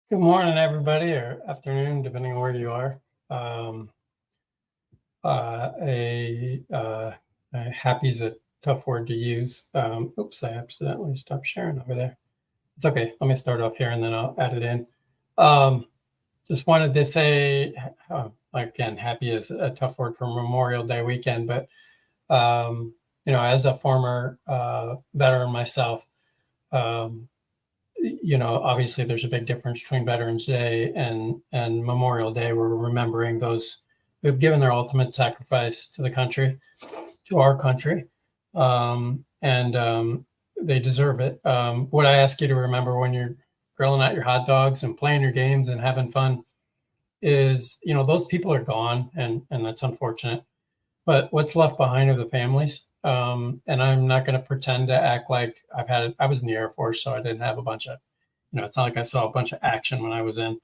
Good morning, everybody, or afternoon, depending on where you are. Um, Happy is a tough word to use. Oops, I accidentally stopped sharing over there. It's okay. Let me start off here and then I'll add it in. Um, just wanted to say, again, happy is a tough word for Memorial Day weekend, but as a former veteran myself, um, obviously there's a big difference between Veterans Day and Memorial Day. We're remembering those who've given their ultimate sacrifice to the country, to our country, and they deserve it. What I ask you to remember when you're grilling out your hot dogs and playing your games and having fun is, those people are gone, and that's unfortunate. But what's left behind are the families. And I'm not going to pretend to act like I was in the Air Force, so I didn't have a bunch of, it's not like I saw a bunch of action when I was in.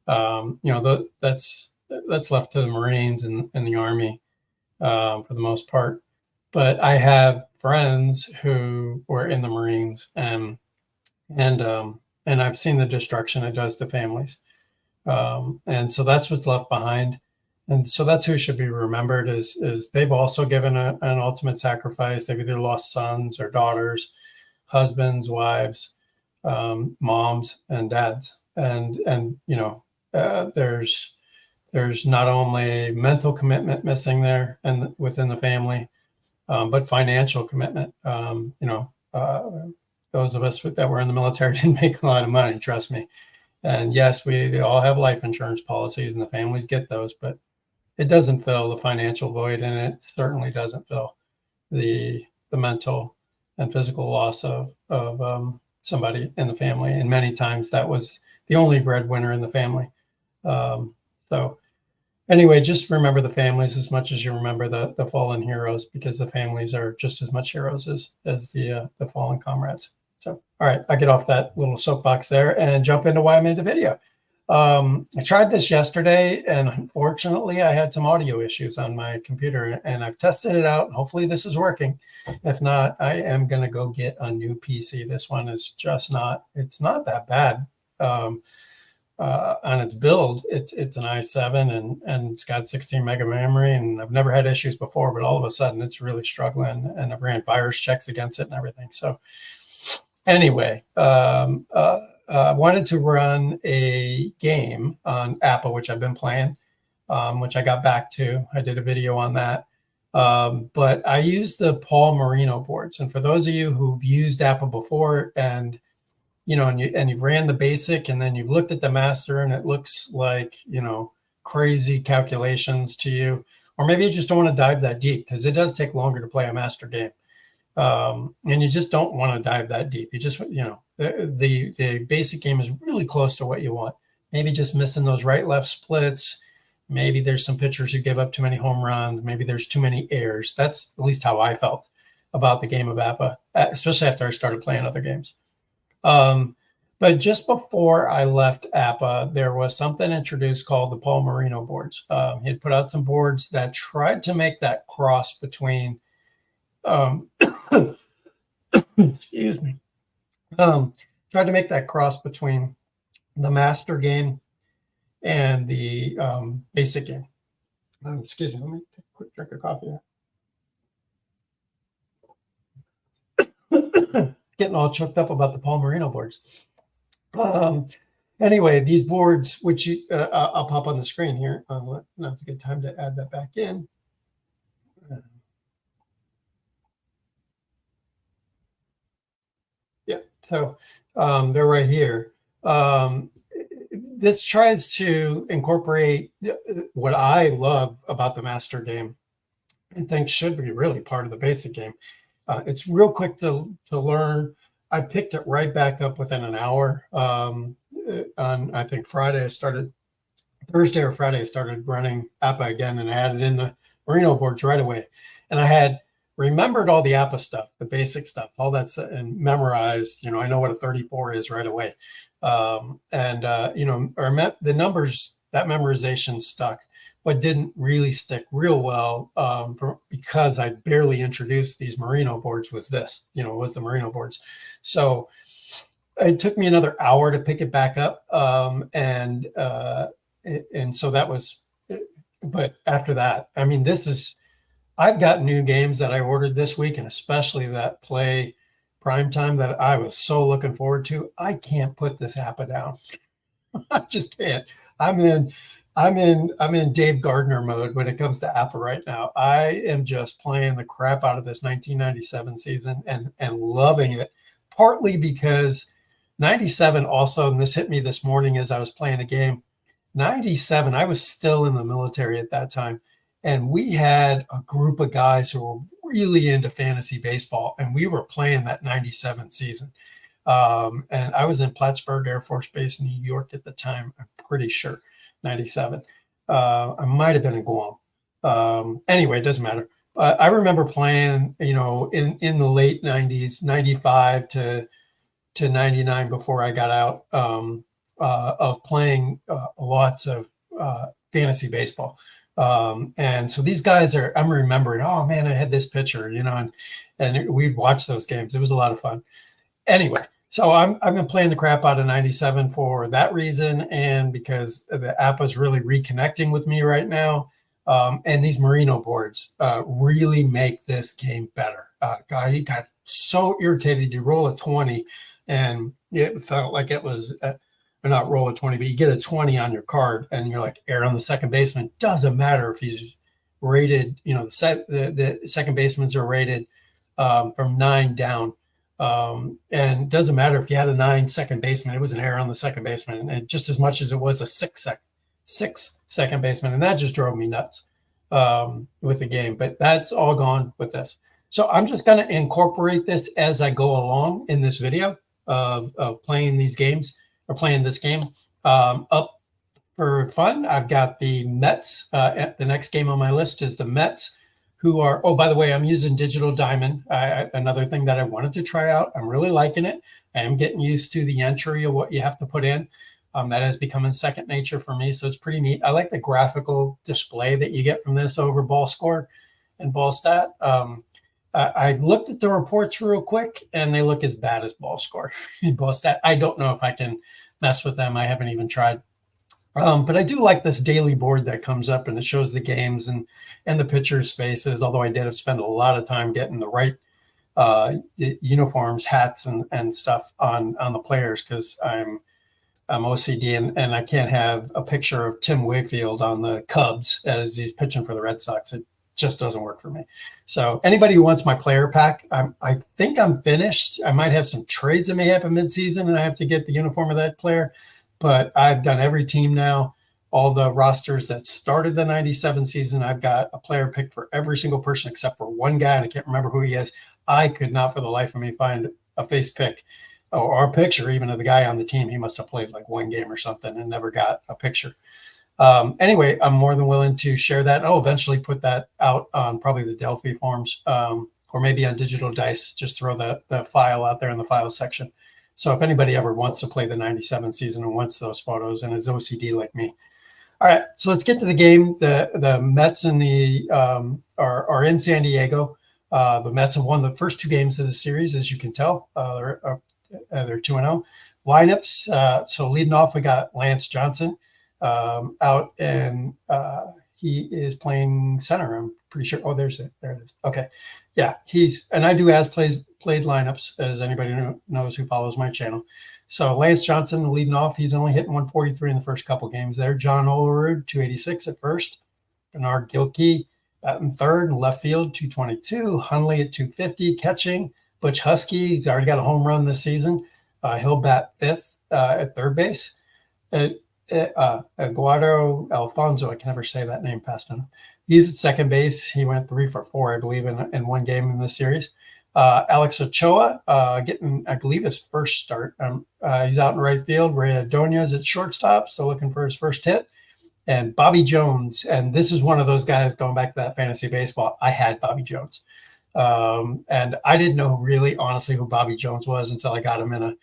That's left to the Marines and the Army for the most part. But I have friends who were in the Marines, and I've seen the destruction it does to families. And so that's what's left behind. And so that's who should be remembered is they've also given an ultimate sacrifice. They've either lost sons or daughters, husbands, wives, moms and dads. And there's not only mental commitment missing there and within the family, but financial commitment. Those of us that were in the military didn't make a lot of money, trust me. And yes, they all have life insurance policies and the families get those, but it doesn't fill the financial void, and it certainly doesn't fill the mental and physical loss of somebody in the family. And many times that was the only breadwinner in the family. So anyway, just remember the families as much as you remember the fallen heroes, because the families are just as much heroes as the fallen comrades. So, all right, I get off that little soapbox there and jump into why I made the video. I tried this yesterday, and unfortunately I had some audio issues on my computer, and I've tested it out. Hopefully this is working. If not, I am going to go get a new PC. This one is just it's not that bad. On its build, it's an i7 and it's got 16 meg of memory, and I've never had issues before, but all of a sudden it's really struggling, and I've ran virus checks against it and everything. So anyway, I wanted to run a game on APPA, which I've been playing, which I got back to. I did a video on that. But I used the Paul Marino boards. And for those of you who've used APPA before and you've ran the basic and then you've looked at the master and it looks like, crazy calculations to you, or maybe you just don't want to dive that deep because it does take longer to play a master game. And you just don't want to dive that deep. You just, the basic game is really close to what you want. Maybe just missing those right-left splits. Maybe there's some pitchers who give up too many home runs. Maybe there's too many errors. That's at least how I felt about the game of APPA, especially after I started playing other games. But just before I left APPA, there was something introduced called the Paul Marino boards. He had put out some boards that tried to make that cross between excuse me. Tried to make that cross between the master game and the basic game. Excuse me, let me take a quick drink of coffee here. Getting all choked up about the Paul Marino boards. Anyway, these boards, which I'll pop on the screen here. Now's a good time to add that back in. Yeah, so they're right here. This tries to incorporate what I love about the master game and think should be really part of the basic game. It's real quick to learn. I picked it right back up within an hour. On, I think, Thursday or Friday, I started running APPA again, and I added in the Marino boards right away. And I had remembered all the APPA stuff, the basic stuff, all that's and memorized. I know what a 34 is right away. The numbers, that memorization stuck. What didn't really stick real well, because I barely introduced these Marino boards, was the Marino boards. So it took me another hour to pick it back up. And so that was, but after that, I mean, I've got new games that I ordered this week, and especially that play prime time that I was so looking forward to. I can't put this APPA down. I just can't. I'm in Dave Gardner mode when it comes to APPA right now. I am just playing the crap out of this 1997 season and loving it, partly because 97 also, and this hit me this morning as I was playing a game. 97, I was still in the military at that time, and we had a group of guys who were really into fantasy baseball, and we were playing that 97 season. And I was in Plattsburgh Air Force Base, New York at the time, I'm pretty sure, 97. I might have been in Guam. Anyway, it doesn't matter. I remember playing, in the late 90s, 95 to 99 before I got out of playing lots of fantasy baseball. And so these guys I'm remembering, oh man, I had this pitcher, and we'd watch those games. It was a lot of fun. Anyway, so I've been playing the crap out of 97 for that reason, and because the APPA is really reconnecting with me right now. And these Marino boards really make this game better. God, he got so irritated. You roll a 20, and it felt like it was not roll a 20, but you get a 20 on your card, and you're like, err on the second baseman. Doesn't matter if he's rated, the second basemans are rated from 9 down. And doesn't matter if you had a 9 second baseman, it was an error on the second baseman, and just as much as it was a 6 second baseman. And that just drove me nuts with the game, but that's all gone with this. So I'm just going to incorporate this as I go along in this video of playing these games or playing this game up for fun. I've got the Mets. The next game on my list is the Mets, who are, oh, by the way, I'm using Digital Diamond. Another thing that I wanted to try out. I'm really liking it. I am getting used to the entry of what you have to put in. That has become second nature for me, so it's pretty neat. I like the graphical display that you get from this over ball score and ball stat. I looked at the reports real quick, and they look as bad as ball score and ball stat. I don't know if I can mess with them. I haven't even tried. But I do like this daily board that comes up, and it shows the games and the pitchers' faces, although I did have spent a lot of time getting the right uniforms, hats, and stuff on the players, because I'm OCD, and I can't have a picture of Tim Wakefield on the Cubs as he's pitching for the Red Sox. It just doesn't work for me. So anybody who wants my player pack, I think I'm finished. I might have some trades that may happen midseason, and I have to get the uniform of that player. But I've done every team now, all the rosters that started the 97 season. I've got a player pick for every single person except for one guy, and I can't remember who he is. I could not for the life of me find a face pick or a picture even of the guy on the team. He must have played like one game or something and never got a picture. Anyway, I'm more than willing to share that. I'll eventually put that out on probably the Delphi forums or maybe on Digital Dice. Just throw the file out there in the file section. So if anybody ever wants to play the 97 season and wants those photos and is OCD like me. All right, so let's get to the game. The Mets and the are in San Diego. The Mets have won the first 2 games of the series, as you can tell. They're 2-0. Lineups. So leading off, we got Lance Johnson out, and he is playing center. I'm pretty sure. Oh, there it is. Okay, yeah, and I do played lineups, as anybody knows who follows my channel. So Lance Johnson leading off. He's only hitting 143 in the first couple games there. John Olerud, 286 at first. Bernard Gilkey batting third, and left field, 222. Hundley at 250 catching. Butch Husky, he's already got a home run this season. He'll bat fifth at third base. Eduardo Alfonso, I can never say that name fast enough. He's at second base. He went 3 for 4, I believe, in one game in this series. Alex Ochoa getting, I believe, his first start. He's out in right field. Ray Adonia's at shortstop, still looking for his first hit. And Bobby Jones, and this is one of those guys, going back to that fantasy baseball, I had Bobby Jones. And I didn't know really, honestly, who Bobby Jones was until I got him and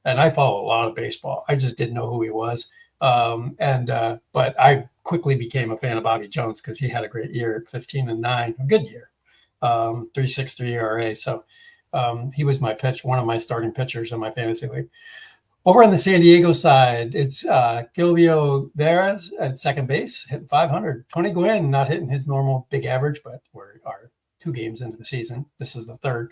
I follow a lot of baseball. I just didn't know who he was. But I quickly became a fan of Bobby Jones because he had a great year at 15-9, a good year, 3.63 ERA. So he was one of my starting pitchers in my fantasy league. Over on the San Diego side, it's Gilvio Veras at second base, hitting 500. Tony Gwynn not hitting his normal big average, but we are 2 games into the season. This is the third.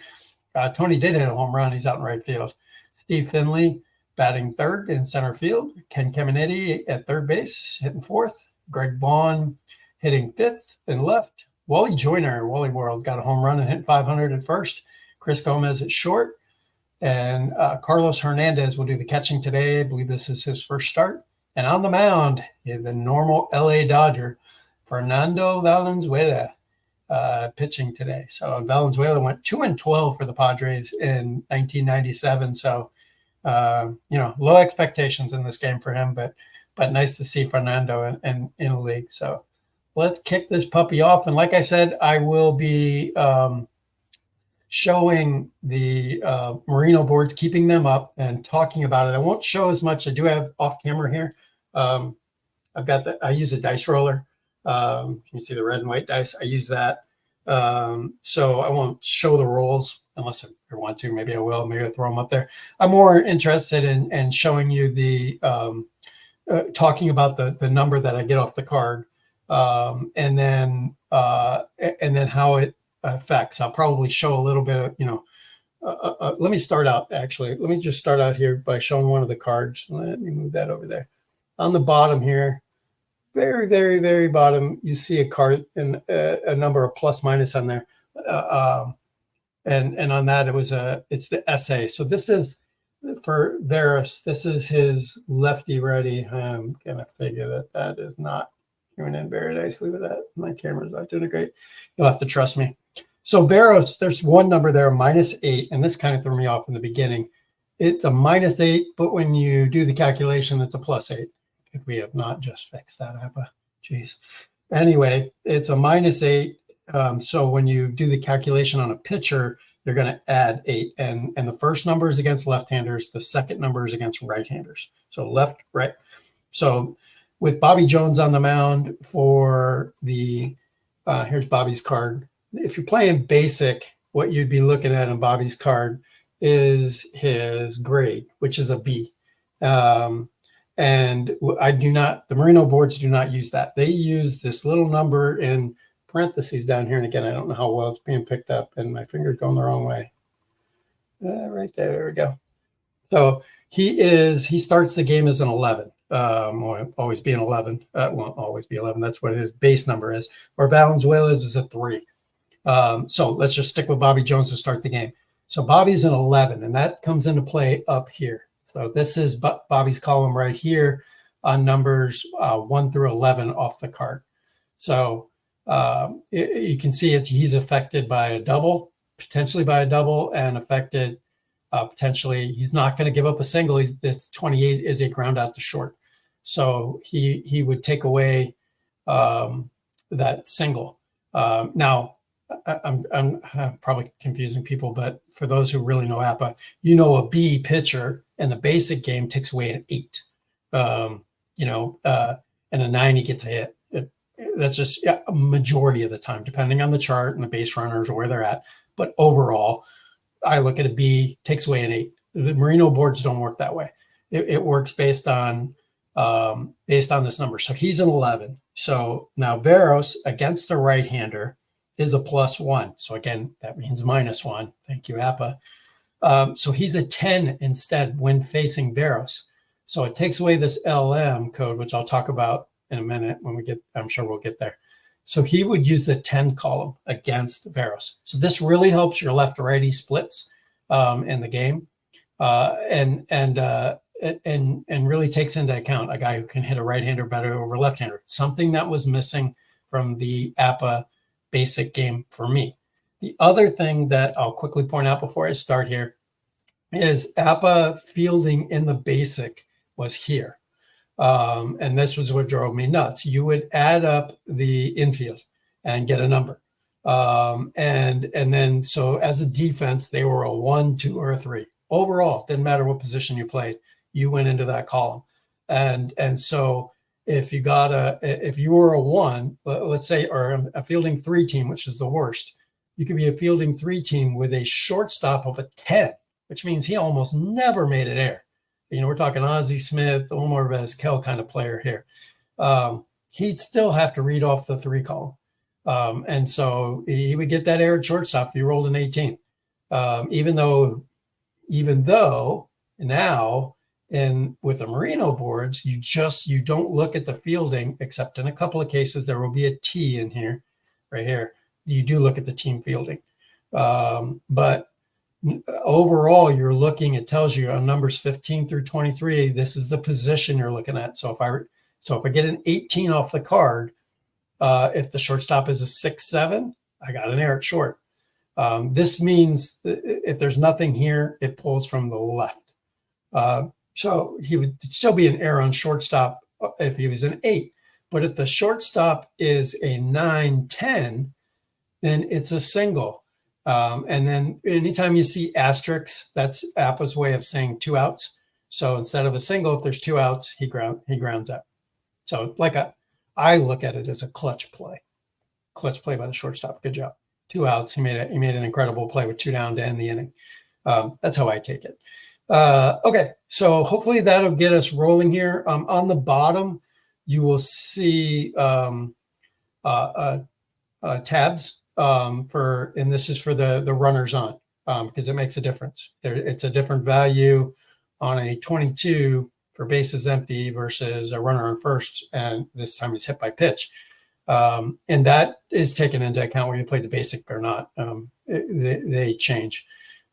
Tony did hit a home run. He's out in right field. Steve Finley batting third in center field. Ken Caminiti at third base, hitting fourth. Greg Vaughn hitting fifth and left. Wally Joyner, Wally World, got a home run and hit 500 at first. Chris Gomez at short. And Carlos Hernandez will do the catching today. I believe this is his first start. And on the mound is the normal LA Dodger, Fernando Valenzuela, pitching today. So Valenzuela went 2-12 for the Padres in 1997. So, low expectations in this game for him, but nice to see Fernando in a league. So let's kick this puppy off. And like I said, I will be showing the Marino boards, keeping them up and talking about it. I won't show as much. I do have off camera here. I use a dice roller. You can see the red and white dice. I use that. So I won't show the rolls unless I want to. Maybe I will. Maybe I'll throw them up there. I'm more interested in showing you the talking about the number that I get off the card, and then how it affects. I'll probably show a little bit of, let me start out, actually. Let me just start out here by showing one of the cards. Let me move that over there. On the bottom here, very, very, very bottom, you see a card and a number of plus minus on there. And on that, it's the SA. So this is for Veras. This is his lefty righty. I'm going to figure that is not coming in very nicely with that. My camera's not doing it great. You'll have to trust me. So Veras, there's one number there, -8, and this kind of threw me off in the beginning. It's a -8, but when you do the calculation, it's a +8. If we have not just fixed that, APPA. Jeez. Anyway, it's a -8. So when you do the calculation on a pitcher, you're going to add 8. And the first number is against left-handers. The second number is against right-handers. So left, right. So with Bobby Jones on the mound for the, here's Bobby's card. If you're playing basic, what you'd be looking at on Bobby's card is his grade, which is a B. And the Marino boards do not use that. They use this little number in parentheses down here. And again, I don't know how well it's being picked up, and my finger's going the wrong way. Right there we go. So he starts the game as an 11. Will always be an 11. Won't always be 11. That's what his base number is. Where Valenzuela is a 3. So let's just stick with Bobby Jones to start the game. So Bobby's an 11, and that comes into play up here. So this is Bobby's column right here on numbers 1 through 11 off the card. So you can see he's affected by a double, potentially by a double, and affected potentially. He's not going to give up a single. This 28 is a ground out to short. So he would take away that single. Now, I'm probably confusing people, but for those who really know APPA, a B pitcher in the basic game takes away an 8. And a 9, he gets a hit. That's just a majority of the time, depending on the chart and the base runners or where they're at. But overall, I look at a B, takes away an 8. The Marino boards don't work that way. It works based on this number. So he's an 11. So now Veras against the right-hander is a +1. So again, that means -1. Thank you, APPA. So he's a 10 instead when facing Veras. So it takes away this LM code, which I'll talk about in a minute when I'm sure we'll get there. So he would use the 10 column against Veras. So this really helps your left-righty splits in the game, and really takes into account a guy who can hit a right-hander better over left-hander, something that was missing from the APPA basic game for me. The other thing that I'll quickly point out before I start here is APPA fielding in the basic was here. And this was what drove me nuts. You would add up the infield and get a number. And then, so as a defense, they were a 1, 2, or a 3. Overall, didn't matter what position you played, you went into that column. And so if you were a 1, let's say, or a fielding 3 team, which is the worst, you could be a fielding 3 team with a shortstop of a 10, which means he almost never made an error. we're talking Ozzie Smith, Omar Vizquel kind of player here. He'd still have to read off the 3 column. And so he would get that error at shortstop if he rolled an 18. Even though now with the Marino boards, you don't look at the fielding, except in a couple of cases, there will be a T in here, right here. You do look at the team fielding. But overall, it tells you on numbers 15 through 23, this is the position you're looking at. So if I get an 18 off the card, if the shortstop is a 6-7, I got an error at short. This means if there's nothing here, it pulls from the left. So he would still be an error on shortstop if he was an 8. But if the shortstop is a 9-10, then it's a single. And then anytime you see asterisks, that's APPA's way of saying 2 outs. So instead of a single, if there's 2 outs, he grounds out. So I look at it as a clutch play by the shortstop. Good job. 2 outs. He made an incredible play with 2 down to end the inning. That's how I take it. Okay, so hopefully that'll get us rolling here. On the bottom, you will see tabs and this is for the runners on, because it makes a difference. It's a different value on a 22 for bases empty versus a runner on first, and this time he's hit by pitch. And that is taken into account when you play the basic or not. They change.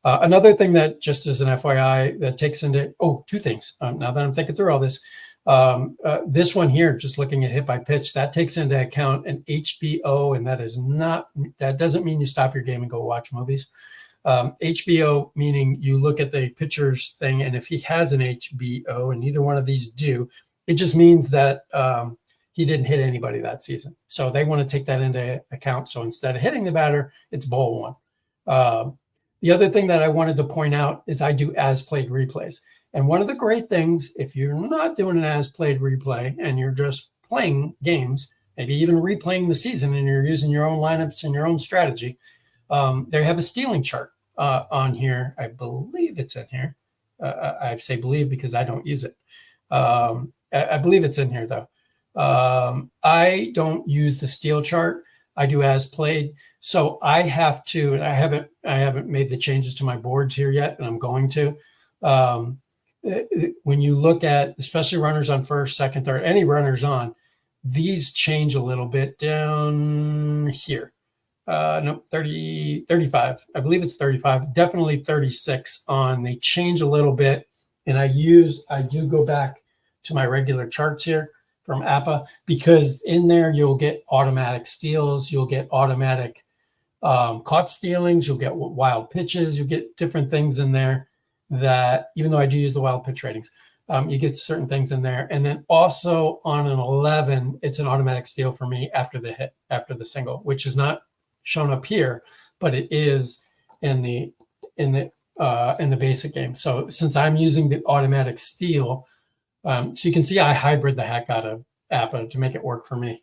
Another thing that, just as an FYI, that takes into 2 things. Now that I'm thinking through all this, this one here, just looking at hit by pitch, that takes into account an HBO, and that doesn't mean you stop your game and go watch movies. HBO meaning you look at the pitcher's thing, and if he has an HBO, and neither one of these do, it just means that he didn't hit anybody that season. So they want to take that into account. So instead of hitting the batter, it's ball 1. The other thing that I wanted to point out is I do as played replays. And one of the great things, if you're not doing an as played replay and you're just playing games, maybe even replaying the season, and you're using your own lineups and your own strategy, they have a stealing chart on here. I believe it's in here. I say believe because I don't use it. I believe it's in here though. I don't use the steal chart. I do as played. So I have to, and I haven't made the changes to my boards here yet, and I'm going to. When you look at, especially runners on first, second, third, any runners on, these change a little bit down here. No, 30, 35. I believe it's 35, definitely 36 on. They change a little bit. And I do go back to my regular charts here from APPA, because in there you'll get automatic steals, you'll get automatic caught stealings, you'll get wild pitches, you'll get different things in there that, even though I do use the wild pitch ratings, you get certain things in there. And then also on an 11, it's an automatic steal for me after the hit, after the single, which is not shown up here, but it is in the basic game. So since I'm using the automatic steal, so you can see I hybrid the heck out of APPA to make it work for me.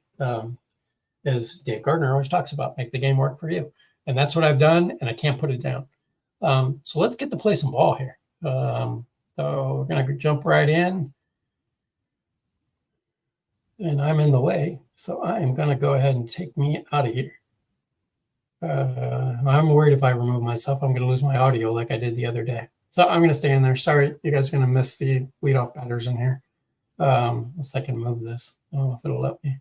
As Dave Gardner always talks about, make the game work for you. And that's what I've done, and I can't put it down. So let's get to play some ball here. So we're going to jump right in. And I'm in the way, so I am going to go ahead and take me out of here. I'm worried if I remove myself, I'm going to lose my audio like I did the other day. So I'm going to stay in there. Sorry, you guys are going to miss the leadoff batters in here. Unless I can move this. I don't know if it'll let me.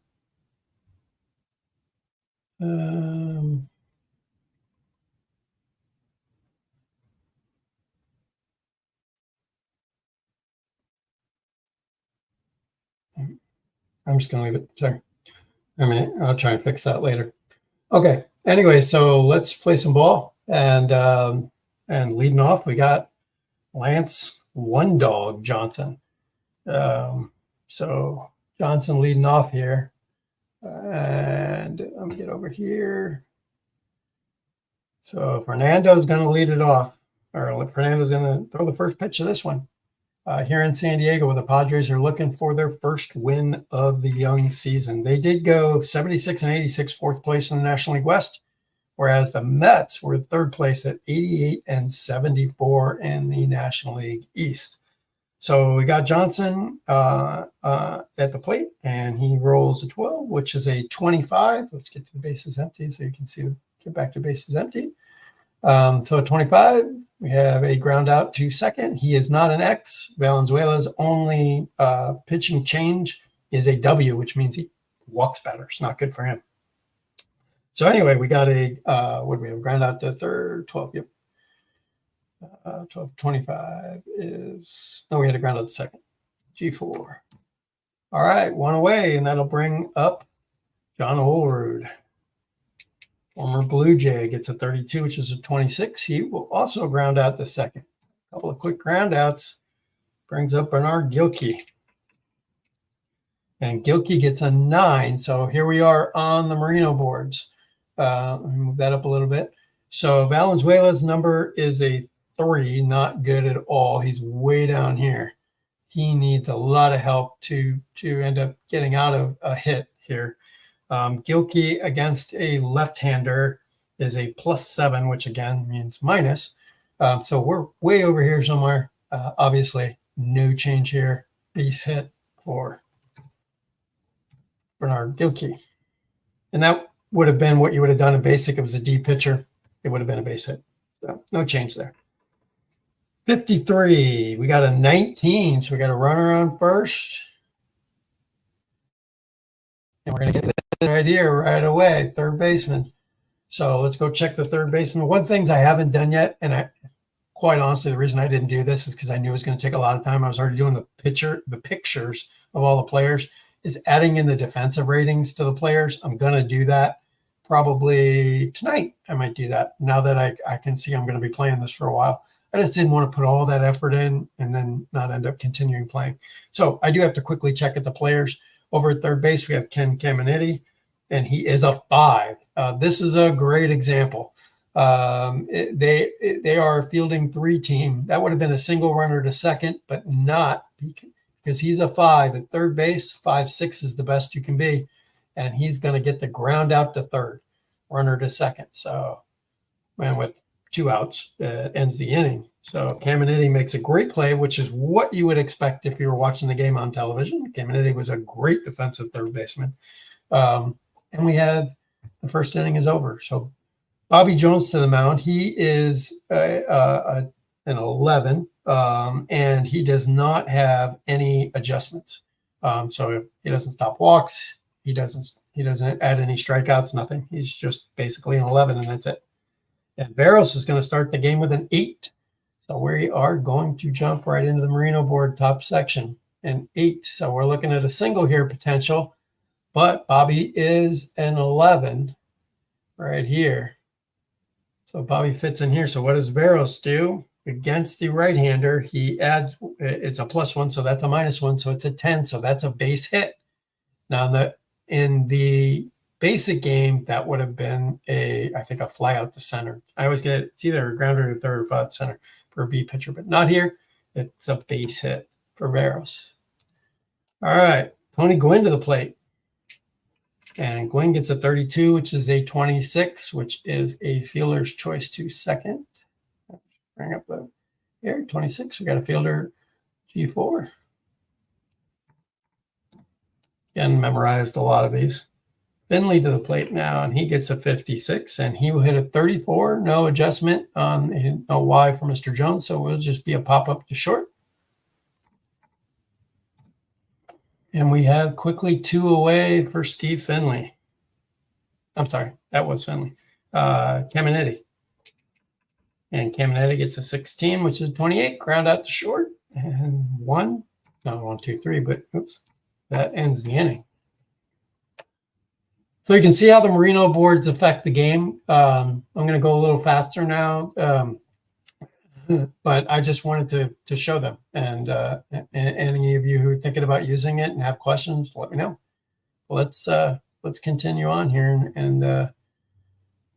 I'm just going to leave it. Sorry. I'll try and fix that later. Okay. Anyway, so let's play some ball. And leading off, we got Lance One Dog Johnson. So Johnson leading off here. And I'm going to get over here. So Fernando's going to lead it off. Or Fernando's going to throw the first pitch of this one. Here in San Diego, where the Padres are looking for their first win of the young season. They did go 76 and 86, fourth place in the National League West, whereas the Mets were third place at 88 and 74 in the National League East. So we got Johnson at the plate, and he rolls a 12, which is a 25. Let's get to the bases empty so you can see, get back to bases empty. So at 25, we have a ground out to second. He is not an X. Valenzuela's only pitching change is a W, which means he walks batters. Not good for him. So anyway, we got a, what do we have? Ground out to third, 12, yep. 12, 25 is, no, we had a ground out to second. G4. All right, one away, and that'll bring up John Olerud. Former Blue Jay gets a 32, which is a 26. He will also ground out the second. A couple of quick ground outs brings up Bernard Gilkey. And Gilkey gets a 9. So here we are on the Marino boards. Let me move that up a little bit. So Valenzuela's number is a 3, not good at all. He's way down here. He needs a lot of help to end up getting out of a hit here. Gilkey against a left-hander is a +7, which again means minus. So we're way over here somewhere. Obviously, no change here. Base hit for Bernard Gilkey. And that would have been what you would have done in basic. It was a D pitcher. It would have been a base hit. So no change there. 53. We got a 19. So we got a runner on first. And we're going to get this right here right away, third baseman. So let's go check the third baseman. One thing I haven't done yet, and quite honestly, the reason I didn't do this is because I knew it was going to take a lot of time. I was already doing the pictures of all the players, is adding in the defensive ratings to the players. I'm going to do that probably tonight. I might do that now that I can see I'm going to be playing this for a while. I just didn't want to put all that effort in and then not end up continuing playing. So I do have to quickly check at the players. Over at third base, we have Ken Caminiti, and he is a 5. This is a great example. They are a fielding 3 team. That would have been a single runner to second, but not because he's a 5 at third base. 5-6 is the best you can be, and he's going to get the ground out to third, runner to second. So, man, with 2 outs, ends the inning. So Caminiti makes a great play, which is what you would expect if you were watching the game on television. Caminiti was a great defensive third baseman. And we had the first inning is over. So Bobby Jones to the mound. He is an 11, and he does not have any adjustments. So he doesn't stop walks. He doesn't add any strikeouts, nothing. He's just basically an 11, and that's it. And Veros is going to start the game with an 8. So we are going to jump right into the Marino board top section, an 8. So we're looking at a single here potential, but Bobby is an 11 right here. So Bobby fits in here. So what does Veros do against the right-hander? He adds, it's a +1, so that's a -1, so it's a 10. So that's a base hit. Now in the basic game, that would have been I think a fly out to center. I always get it's either a grounder to third or fly out to center for a B pitcher, but not here. It's a base hit for Veros. All right, Tony Gwynn to the plate. And Gwynn gets a 32, which is a 26, which is a fielder's choice to second. Bring up the here, 26. We got a fielder G4. Again, memorized a lot of these. Finley to the plate now, and he gets a 56, and he will hit a 34. No adjustment on no Y for Mr. Jones, so we'll just be a pop-up to short. And we have quickly 2 away for Steve Finley. I'm sorry, that was Finley. Caminiti. And Caminiti gets a 16, which is 28. Ground out to short. And 1, 2, 3, but oops, that ends the inning. So you can see how the Marino boards affect the game. I'm going to go a little faster now, but I just wanted to show them. And any of you who are thinking about using it and have questions, let me know. Let's continue on here and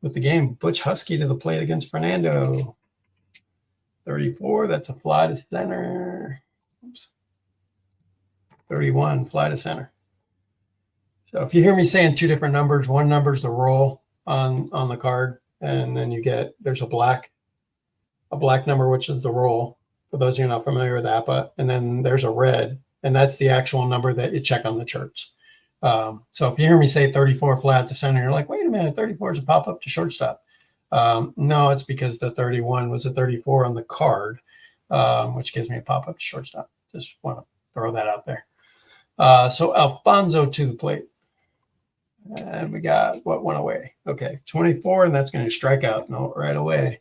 with the game. Butch Husky to the plate against Fernando. 34, that's a fly to center. Oops. 31, fly to center. So if you hear me saying 2 different numbers, one number is the roll on the card, and then there's a black number, which is the roll. for those of you not familiar with APPA. And then there's a red, and that's the actual number that you check on the charts. So if you hear me say 34 flat to center, you're like, wait a minute, 34 is a pop up to shortstop. No, it's because the 31 was a 34 on the card, which gives me a pop up to shortstop. Just want to throw that out there. So Alfonso to the plate. And we got what went away. Okay, 24, and that's going to strike out. No, right away.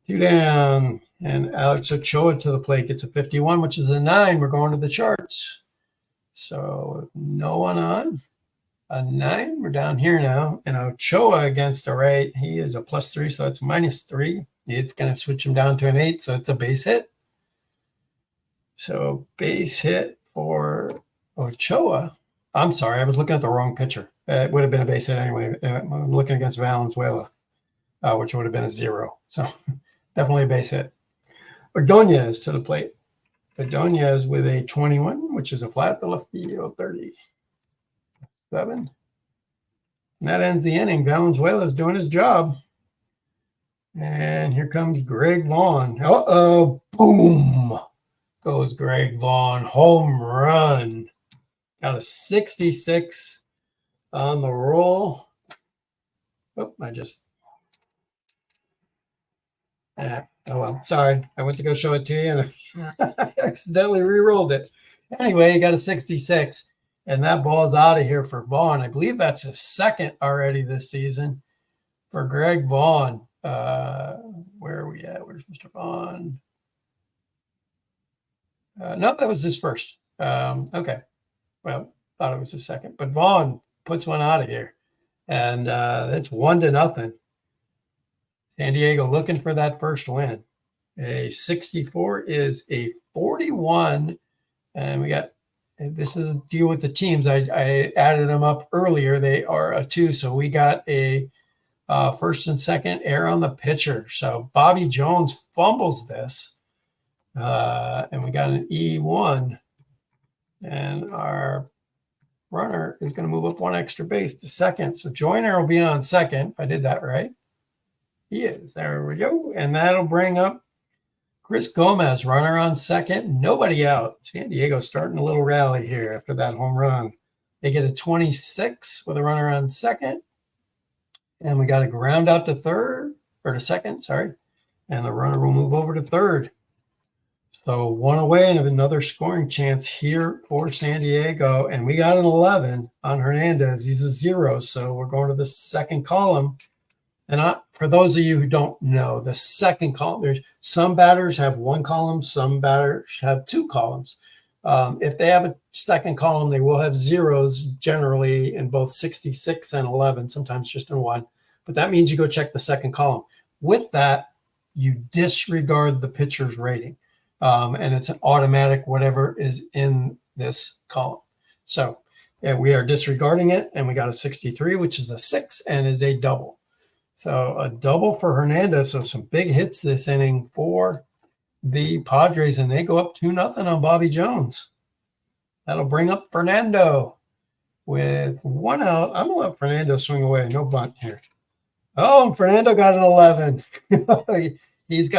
2 down. And Alex Ochoa to the plate gets a 51, which is a 9. We're going to the charts. So no one on. A 9. We're down here now. And Ochoa against the right, he is a +3, so it's -3. It's going to switch him down to an 8, so it's a base hit. So base hit for Ochoa. I'm sorry, I was looking at the wrong pitcher. It would have been a base hit anyway. I'm looking against Valenzuela, which would have been a 0. So definitely a base hit. Ordonez to the plate. Ordonez with a 21, which is a flat to left field, 37. And that ends the inning. Valenzuela is doing his job. And here comes Greg Vaughn. Uh-oh, boom. Goes Greg Vaughn, home run. Got a 66 on the roll. Oh, oh well, sorry. I went to go show it to you and I accidentally re-rolled it. Anyway, he got a 66, and that ball's out of here for Vaughn. I believe that's his second already this season for Greg Vaughn. Where are we at? Where's Mr. Vaughn? No, that was his first. Okay. Well, thought it was his second. But Vaughn puts one out of here. And that's 1-0. San Diego looking for that first win. A 64 is a 41. And we got, this is a deal with the teams. I added them up earlier. They are a 2. So we got a first and second error on the pitcher. So Bobby Jones fumbles this. And we got an E1. And our runner is going to move up one extra base to second. So Joyner will be on second. If I did that right. He is. There we go. And that'll bring up Chris Gomez, runner on second. Nobody out. San Diego starting a little rally here after that home run. They get a 26 with a runner on second. And we got a ground out to third, or to second, sorry. And the runner will move over to third. So 1 away and another scoring chance here for San Diego. And we got an 11 on Hernandez. He's a 0. So we're going to the second column. And for those of you who don't know, the second column, there's some batters have 1 column, some batters have 2 columns. If they have a second column, they will have 0s generally in both 66 and 11, sometimes just in 1. But that means you go check the second column. With that, you disregard the pitcher's rating. And it's an automatic whatever is in this column. So we are disregarding it, and we got a 63, which is a 6 and is a double. So a double for Hernandez. So some big hits this inning for the Padres, and they go up 2-0 on Bobby Jones. That'll bring up Fernando with 1 out. I'm going to let Fernando swing away. No bunt here. Oh, and Fernando got an 11. He's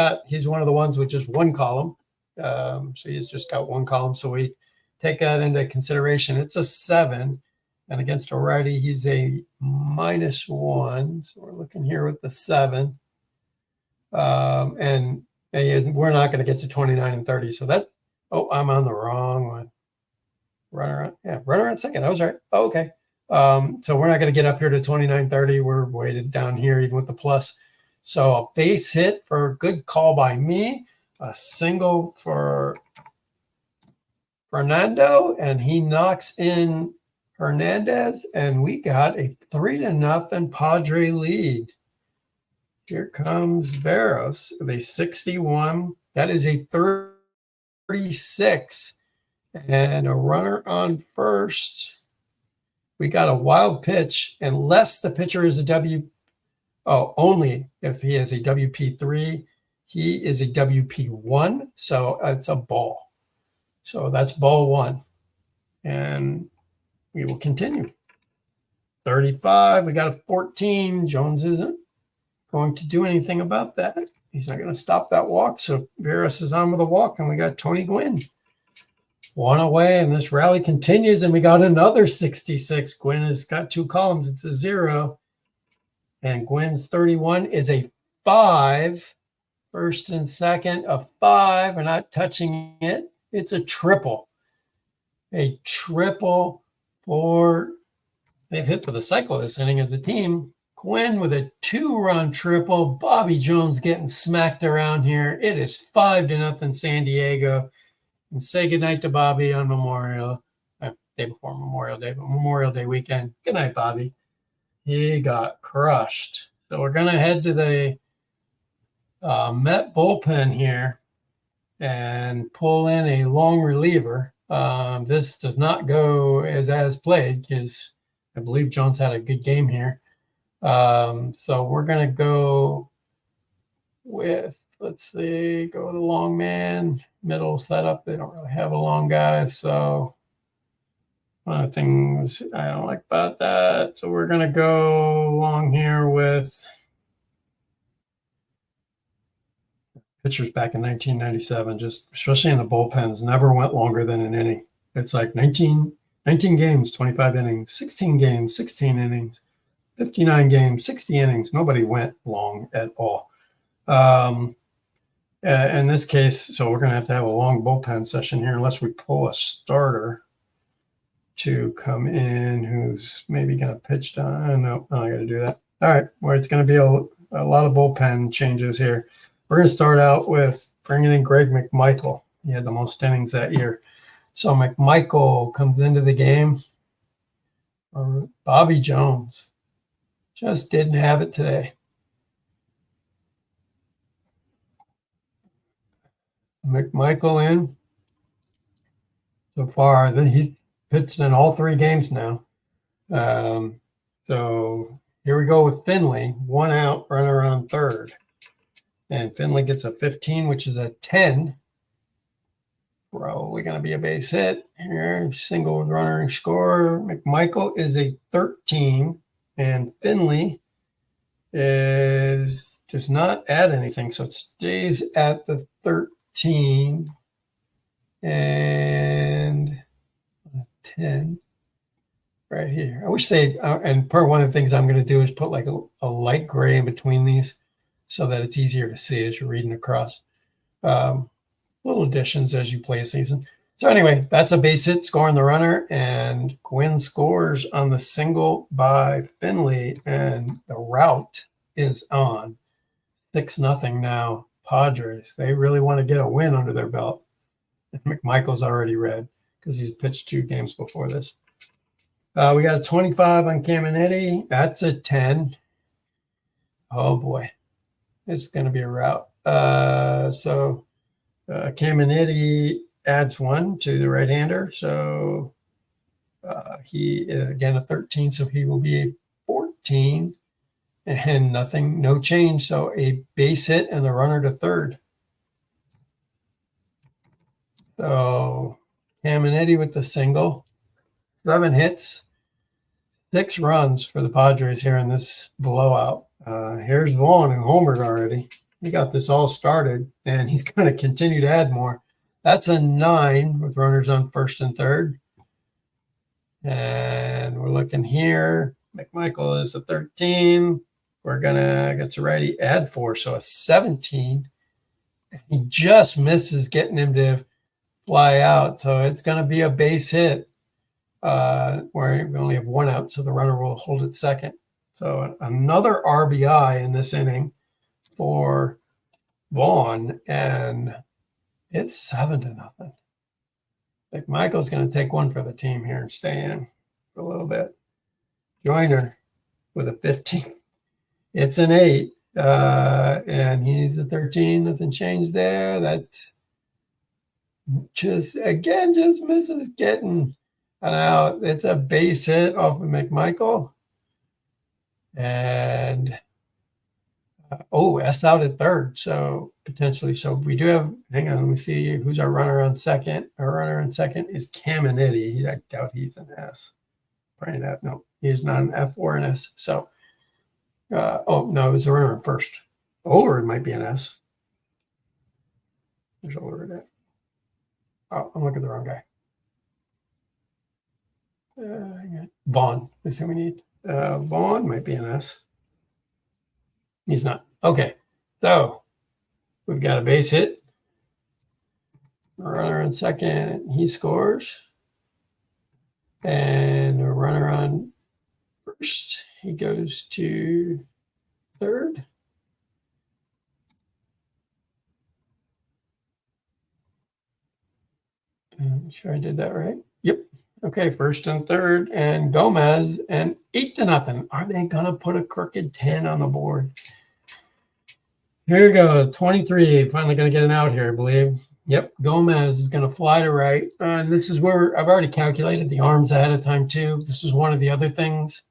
one of the ones with just 1 column. So he's just got 1 column. So we take that into consideration. It's a 7. And against a righty, he's a -1. So we're looking here with the 7. And we're not going to get to 29 and 30. So that, I'm on the wrong one. Runner on second. I was right. Oh, okay. So we're not going to get up here to 29, 30. We're weighted down here, even with the plus. So a base hit for a good call by me. A single for Fernando, and he knocks in Hernandez, and we got a 3-0 Padre lead. Here comes Veros with a 61. That is a 36. And a runner on first. We got a wild pitch, unless the pitcher is only if he is a WP3. He is a WP1, so it's a ball. So that's ball 1. And we will continue. 35, we got a 14. Jones isn't going to do anything about that. he's not going to stop that walk. So Veras is on with a walk, and we got Tony Gwynn. One away, and this rally continues, and we got another 66. Gwynn has got 2 columns. It's a 0. And Gwynn's 31 is a 5. First and second, a 5. We're not touching it. It's a triple. A triple for, they've hit for the cycle this inning as a team. Gwynn with a 2-run triple. Bobby Jones getting smacked around here. It is 5-0 San Diego. And say goodnight to Bobby on day before Memorial Day, but Memorial Day weekend. Good night, Bobby. He got crushed. So we're going to head to the Met bullpen here and pull in a long reliever. This does not go as played because I believe Jones had a good game here. So we're going to go with, let's see, go with a long man, middle setup. They don't really have a long guy. So one of the things I don't like about that. So we're going to go long here with pitchers back in 1997, just especially in the bullpens, never went longer than an inning. It's like 19 games, 25 innings, 16 games, 16 innings, 59 games, 60 innings. Nobody went long at all. In this case, so we're going to have a long bullpen session here unless we pull a starter to come in who's maybe going to pitch down. No, I got to do that. All right, well, it's going to be a lot of bullpen changes here. We're going to start out with bringing in Greg McMichael. He had the most innings that year. So McMichael comes into the game. Bobby Jones just didn't have it today. McMichael in. So far, he's pitched in all 3 games now. So here we go with Finley. 1 out, runner on third. And Finley gets a 15, which is a 10. Probably going to be a base hit here. Single runner score. McMichael is a 13. And Finley does not add anything. So it stays at the 13 and 10 right here. I wish they, and part one of the things I'm going to do is put like a light gray in between these so that it's easier to see as you're reading across. Little additions as you play a season. So anyway, that's a base hit scoring the runner, and Gwynn scores on the single by Finley, and the route is on. 6-0 now, Padres. They really want to get a win under their belt. And McMichael's already red because he's pitched 2 games before this. We got a 25 on Caminiti. That's a 10. Oh boy, it's going to be a route. So Caminiti adds 1 to the right-hander. So he, again, a 13, so he will be a 14. And nothing, no change. So a base hit and the runner to third. So Caminiti with the single. 7 hits, 6 runs for the Padres here in this blowout. Here's Vaughn and homered already. He got this all started, and he's going to continue to add more. That's a 9 with runners on first and third. And we're looking here. McMichael is a 13. We're going to get to righty, add 4, so a 17. He just misses getting him to fly out, so it's going to be a base hit where we only have 1 out, so the runner will hold it second. So another RBI in this inning for Vaughn, and it's 7-0. McMichael's going to take 1 for the team here and stay in for a little bit. Joyner with a 15. It's an 8, and he's a 13. Nothing changed there. That's just misses getting an out. It's a base hit off of McMichael. And, S out at third. So potentially, so we do have, hang on, let me see who's our runner on second. Our runner on second is Caminiti. I doubt he's an S. Probably no, he's not an F or an S. So, no, it's a runner on first. Olerud might be an S. There's Olerud there. Oh, I'm looking at the wrong guy. Vaughn is who we need. Vaughn might be an S. He's not. Okay, so we've got a base hit. Runner on second, he scores. And a runner on first, he goes to third. I'm sure I did that right. Yep. Okay, first and third, and Gomez, and 8-0. Are they gonna put a crooked 10 on the board? Here we go. 23. Finally gonna get an out here, I believe. Yep, Gomez is gonna fly to right. And this is where I've already calculated the arms ahead of time too. This is one of the other things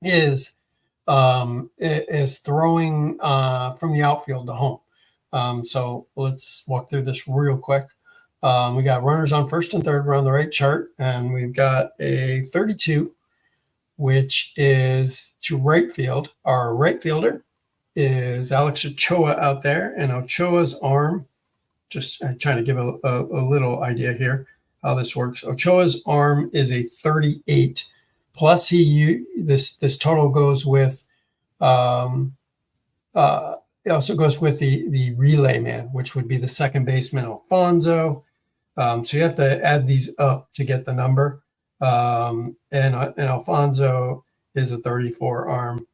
is throwing from the outfield to home. So let's walk through this real quick. We got runners on first and third. We're on the right chart, and we've got a 32, which is to right field. Our right fielder is Alex Ochoa out there, and Ochoa's arm, just trying to give a little idea here how this works. Ochoa's arm is a 38, plus this total goes with it also goes with the relay man, which would be the second baseman Alfonso. So you have to add these up to get the number. And Alfonso is a 34 arm.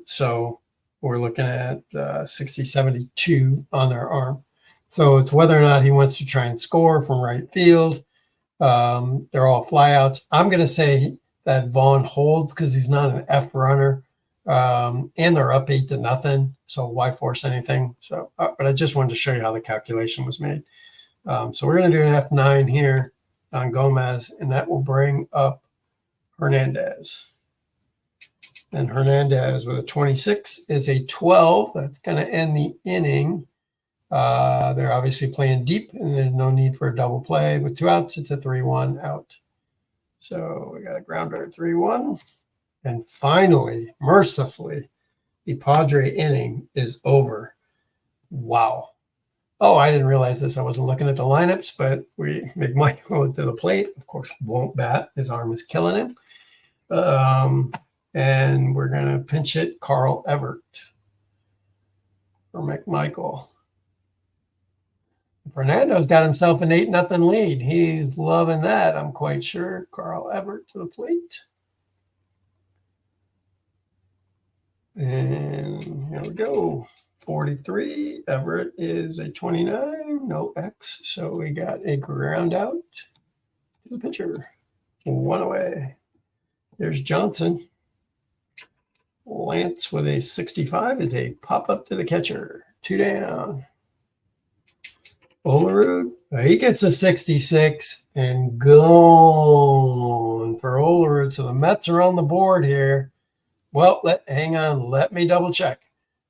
So we're looking at 60, 72 on their arm. So it's whether or not he wants to try and score from right field. They're all flyouts. I'm going to say that Vaughn holds because he's not an F runner. And they're up 8-0. So why force anything? So, but I just wanted to show you how the calculation was made. So we're going to do an F9 here on Gomez, and that will bring up Hernandez. And Hernandez with a 26 is a 12. That's going to end the inning. They're obviously playing deep, and there's no need for a double play. With 2 outs, it's a 3-1 out. So we got a grounder at 3-1. And finally, mercifully, the Padre inning is over. Wow. Oh, I didn't realize this. I wasn't looking at the lineups, but McMike went to the plate. Of course, won't bat. His arm is killing him. And we're going to pinch hit Carl Everett for McMichael. Fernando's got himself an 8-0 lead. He's loving that, I'm quite sure. Carl Everett to the plate. And here we go. 43. Everett is a 29. No X. So we got a ground out to the pitcher. 1 away. There's Johnson. Lance with a 65 is a pop up to the catcher. 2 down. Olerud. He gets a 66 and gone for Olerud. So the Mets are on the board here. Well, hang on. Let me double check.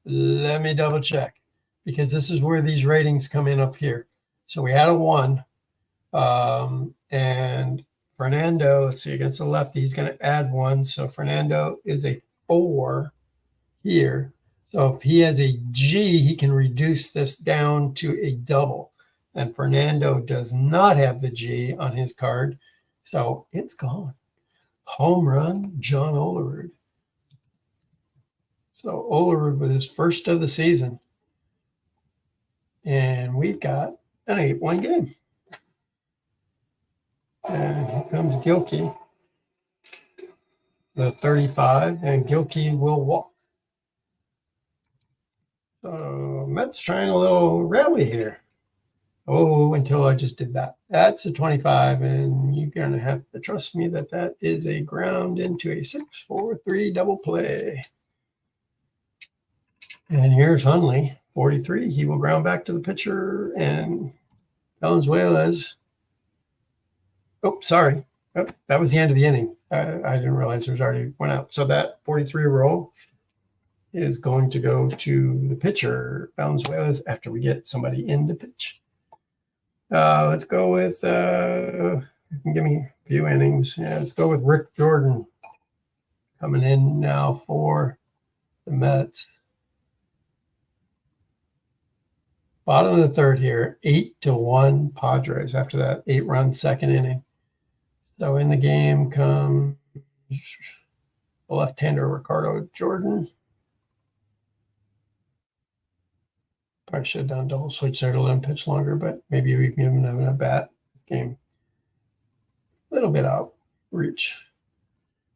Because this is where these ratings come in up here. So we had a 1. And Fernando, let's see, against the lefty, he's going to add 1. So Fernando is a 4 here. So if he has a G, he can reduce this down to a double. And Fernando does not have the G on his card. So it's gone. Home run, John Olerud. So Olerud with his first of the season. And we've got an 8-1 game. And here comes Gilkey, the 35, and Gilkey will walk. So Mets trying a little rally here. Oh, until I just did that. That's a 25, and you're going to have to trust me that that is a ground into a 6-4-3 double play. And here's Hundley, 43. He will ground back to the pitcher, and Valenzuela's. Oh, sorry. Oh, that was the end of the inning. I didn't realize there was already 1 out. So that 43 roll is going to go to the pitcher, Valenzuela's, after we get somebody in the pitch. Let's go with, give me a few innings. Yeah, let's go with Rick Jordan coming in now for the Mets. Bottom of the third here, 8-1 Padres after that 8-run second inning. So in the game comes the left-hander Ricardo Jordan. Probably should have done double switch there to let him pitch longer, but maybe we can give him a bat game. A little bit out reach.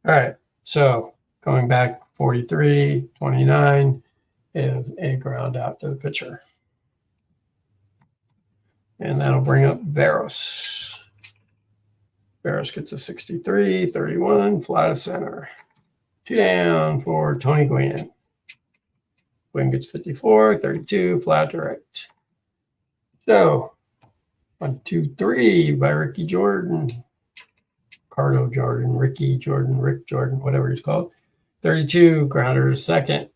All right, so going back 43-29 is a ground out to the pitcher. And that'll bring up Veros. Veros gets a 63-31, fly to center. 2 down for Tony Gwynn. Gwynn gets 54-32, flat to right. So 1-2-3 by Ricky Jordan. Ricardo Jordan, Ricky Jordan, Rick Jordan, whatever he's called. 32, grounder to second.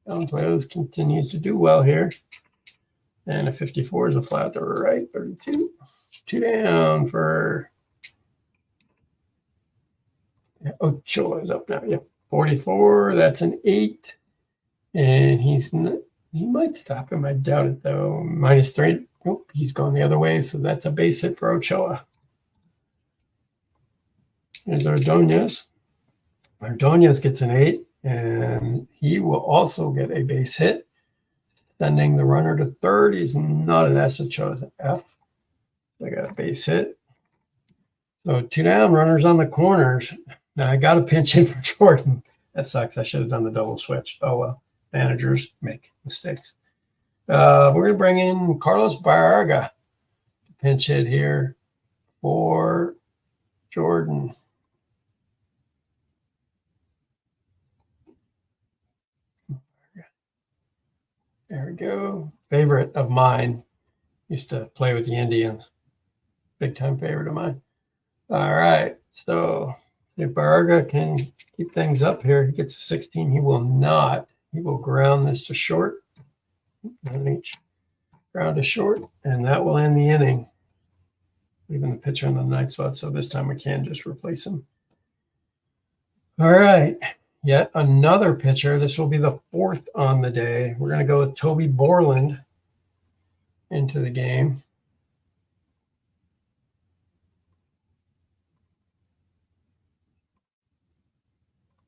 Wales continues to do well here. And a 54 is a flat to right, 32. 2 down for Ochoa is up now. Yep, 44. That's an 8. And he might stop him. I doubt it, though. -3. Nope, he's going the other way. So that's a base hit for Ochoa. Here's Ordonez. Ordonez gets an 8, and he will also get a base hit, sending the runner to third. He's not an S, it shows an F. I got a base hit. So 2 down, runners on the corners. Now I got to pinch in for Jordan. That sucks. I should have done the double switch. Oh, well. Managers make mistakes. We're going to bring in Carlos Baerga to pinch hit here for Jordan. There we go. Favorite of mine. Used to play with the Indians. Big time favorite of mine. All right. So if Baerga can keep things up here, he gets a 16. He will not. He will ground this to short. Ground to short, and that will end the inning. Leaving the pitcher in the ninth spot, so this time we can just replace him. All right. Yet another pitcher. This will be the 4th on the day. We're going to go with Toby Borland into the game.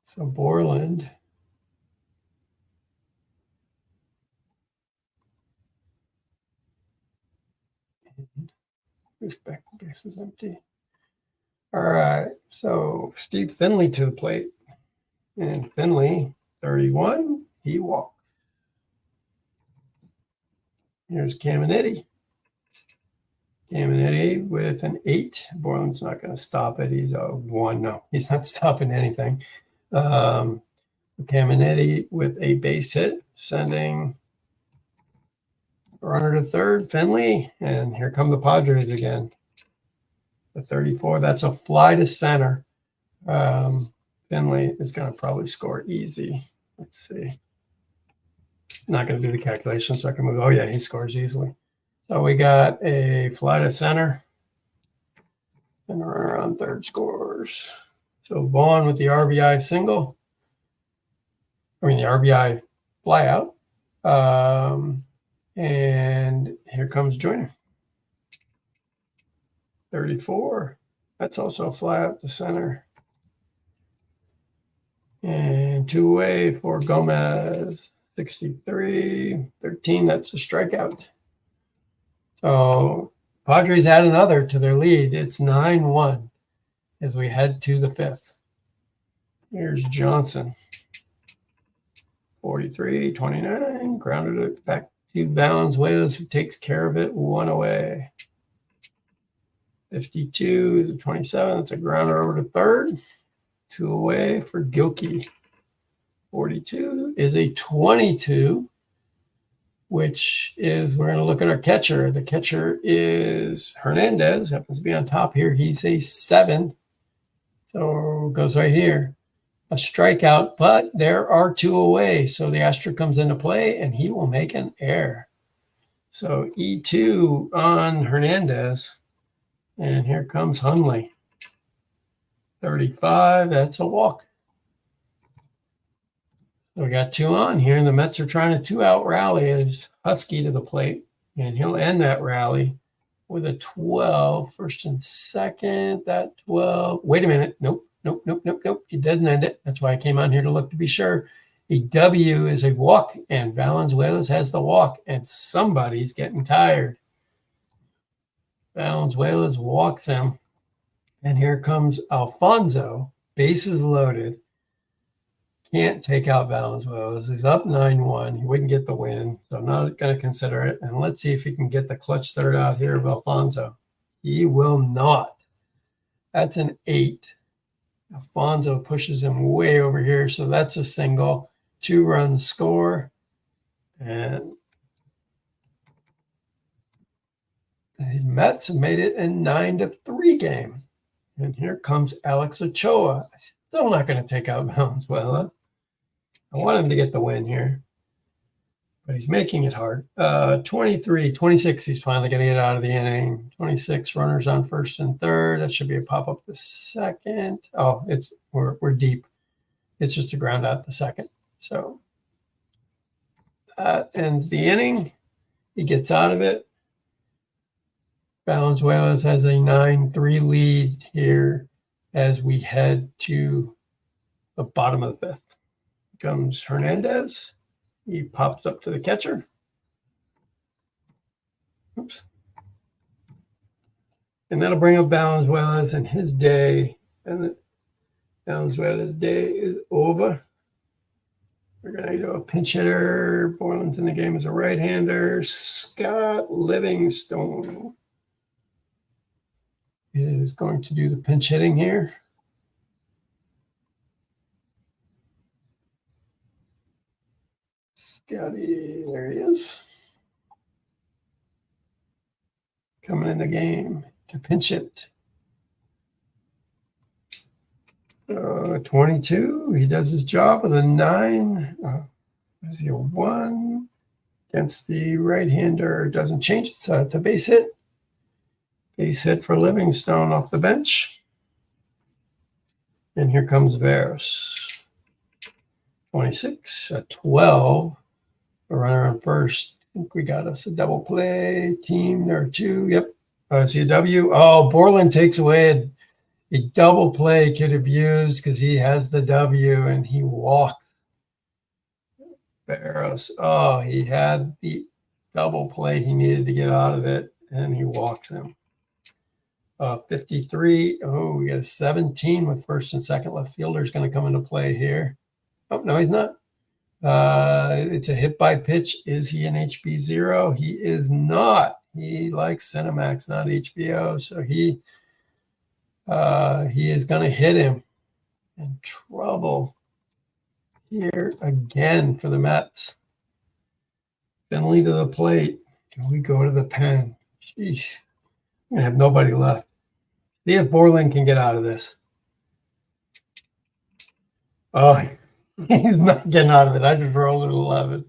So Borland. Back to base is empty. All right. So Steve Finley to the plate. And Finley, 31, he walked. Here's Caminiti. Caminiti with an 8. Borland's not going to stop it. He's a 1. No, he's not stopping anything. Caminiti with a base hit, sending runner to third, Finley. And here come the Padres again. The 34, that's a fly to center. Finley is going to probably score easy. Let's see. Not going to do the calculation, so I can move. Oh, yeah, he scores easily. So we got a fly to center. And the runner on third scores. So Vaughn with the RBI single. The RBI flyout. And here comes Joyner. 34. That's also a fly out to center. And 2 away for Gomez. 63. 13. That's a strikeout. So Padres add another to their lead. It's 9-1 as we head to the 5th. Here's Johnson. 43-29. Grounded it back to Valenzuela, who takes care of it. 1 away. 52-27. That's a grounder over to third. 2 away for Gilkey. 42 is a 22, which is, we're going to look at our catcher. The catcher is Hernandez, happens to be on top here. He's a 7. So goes right here. A strikeout, but there are 2 away. So the asterisk comes into play, and he will make an error. So E2 on Hernandez. And here comes Hundley. 35, that's a walk. So we got 2 on here, and the Mets are trying to 2-out rally as Husky to the plate. And he'll end that rally with a 12, first and second. That 12. Wait a minute. Nope. He doesn't end it. That's why I came on here to look to be sure. A W is a walk, and Valenzuela has the walk, and somebody's getting tired. Valenzuela walks him, and here comes Alfonso, bases loaded. Can't take out Valenzuela. He's up 9-1. He wouldn't get the win, so I'm not going to consider it. And let's see if he can get the clutch third out here of Alfonso. He will not. That's an 8. Alfonso pushes him way over here, so that's a single. 2-run score. And the Mets made it a 9-3 game. And here comes Alex Ochoa. Still not going to take out Valenzuela. I want him to get the win here, but he's making it hard. 23, 26, he's finally going to get out of the inning. 26 runners on first and third. That should be a pop-up the second. Oh, we're deep. It's just a ground out the second. So that ends the inning. He gets out of it. Valenzuela has a 9-3 lead here as we head to the bottom of the fifth. Comes Hernandez. He pops up to the catcher. Oops. And that'll bring up Valenzuela's and his day. And Valenzuela's day is over. We're going to do a pinch hitter. Borland's in the game as a right-hander. Scott Livingstone is going to do the pinch hitting here. Scotty, there he is. Coming in the game to pinch it. 22, he does his job with a 9. There's your 1 against the right-hander. Doesn't change it, so it's a base hit. Base hit for Livingstone off the bench. And here comes Veras. 26, a 12. A runner on first. I think we got us a double play. Team, there are 2. Yep. See a W. Oh, Borland takes away a double play could have used because he has the W and he walked Barros. Oh, he had the double play. He needed to get out of it and he walked him. 53. Oh, we got a 17 with first and second. Left fielder is going to come into play here. Oh, no, he's not. It's a hit by pitch. Is he an HB0? He is not. He likes Cinemax, not HBO. So he is going to hit him. In trouble here again for the Mets. Finley to the plate. Do we go to the pen? Jeez. I'm going to have nobody left. See if Borland can get out of this. Oh, he's not getting out of it. I just rolled an 11.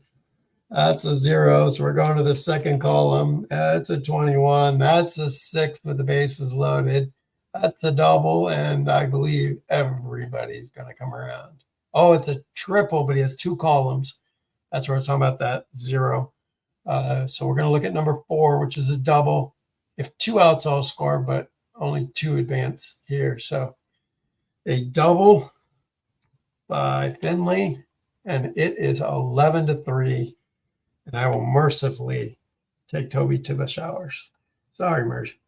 That's a 0. So we're going to the second column. That's a 21. That's a 6 with the bases loaded. That's a double. And I believe everybody's going to come around. Oh, it's a triple, but he has 2 columns. That's where it's talking about that 0. So we're going to look at number 4, which is a double. If 2 outs, I'll score, but only 2 advance here. So a double by Finley, and it is 11-3. And I will mercifully take Toby to the showers. Sorry, Merge.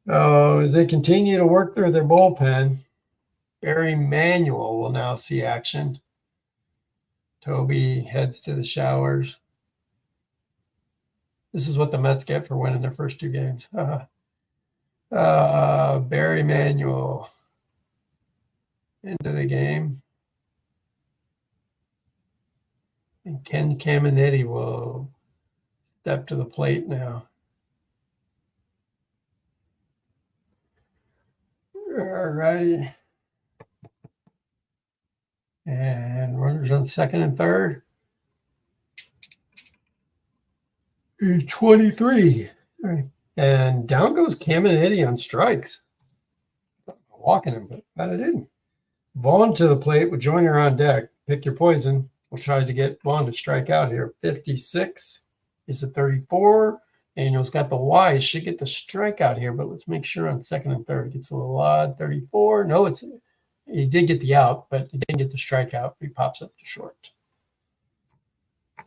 Oh, as they continue to work through their bullpen, Barry Manuel will now see action. Toby heads to the showers. This is what the Mets get for winning their first 2 games. Barry Manuel into the game. And Ken Caminiti will step to the plate now. All right. And runners on second and third. 23. All right. And down goes Caminiti on strikes. Walking him, but glad I didn't. Vaughn to the plate with Joyner on deck. Pick your poison. We'll try to get Vaughn to strike out here. 56 is a 34. Daniel's got the Y. He should get the strikeout here, but let's make sure on second and third. It gets a little odd. 34. No, he did get the out, but he didn't get the strikeout. He pops up to short.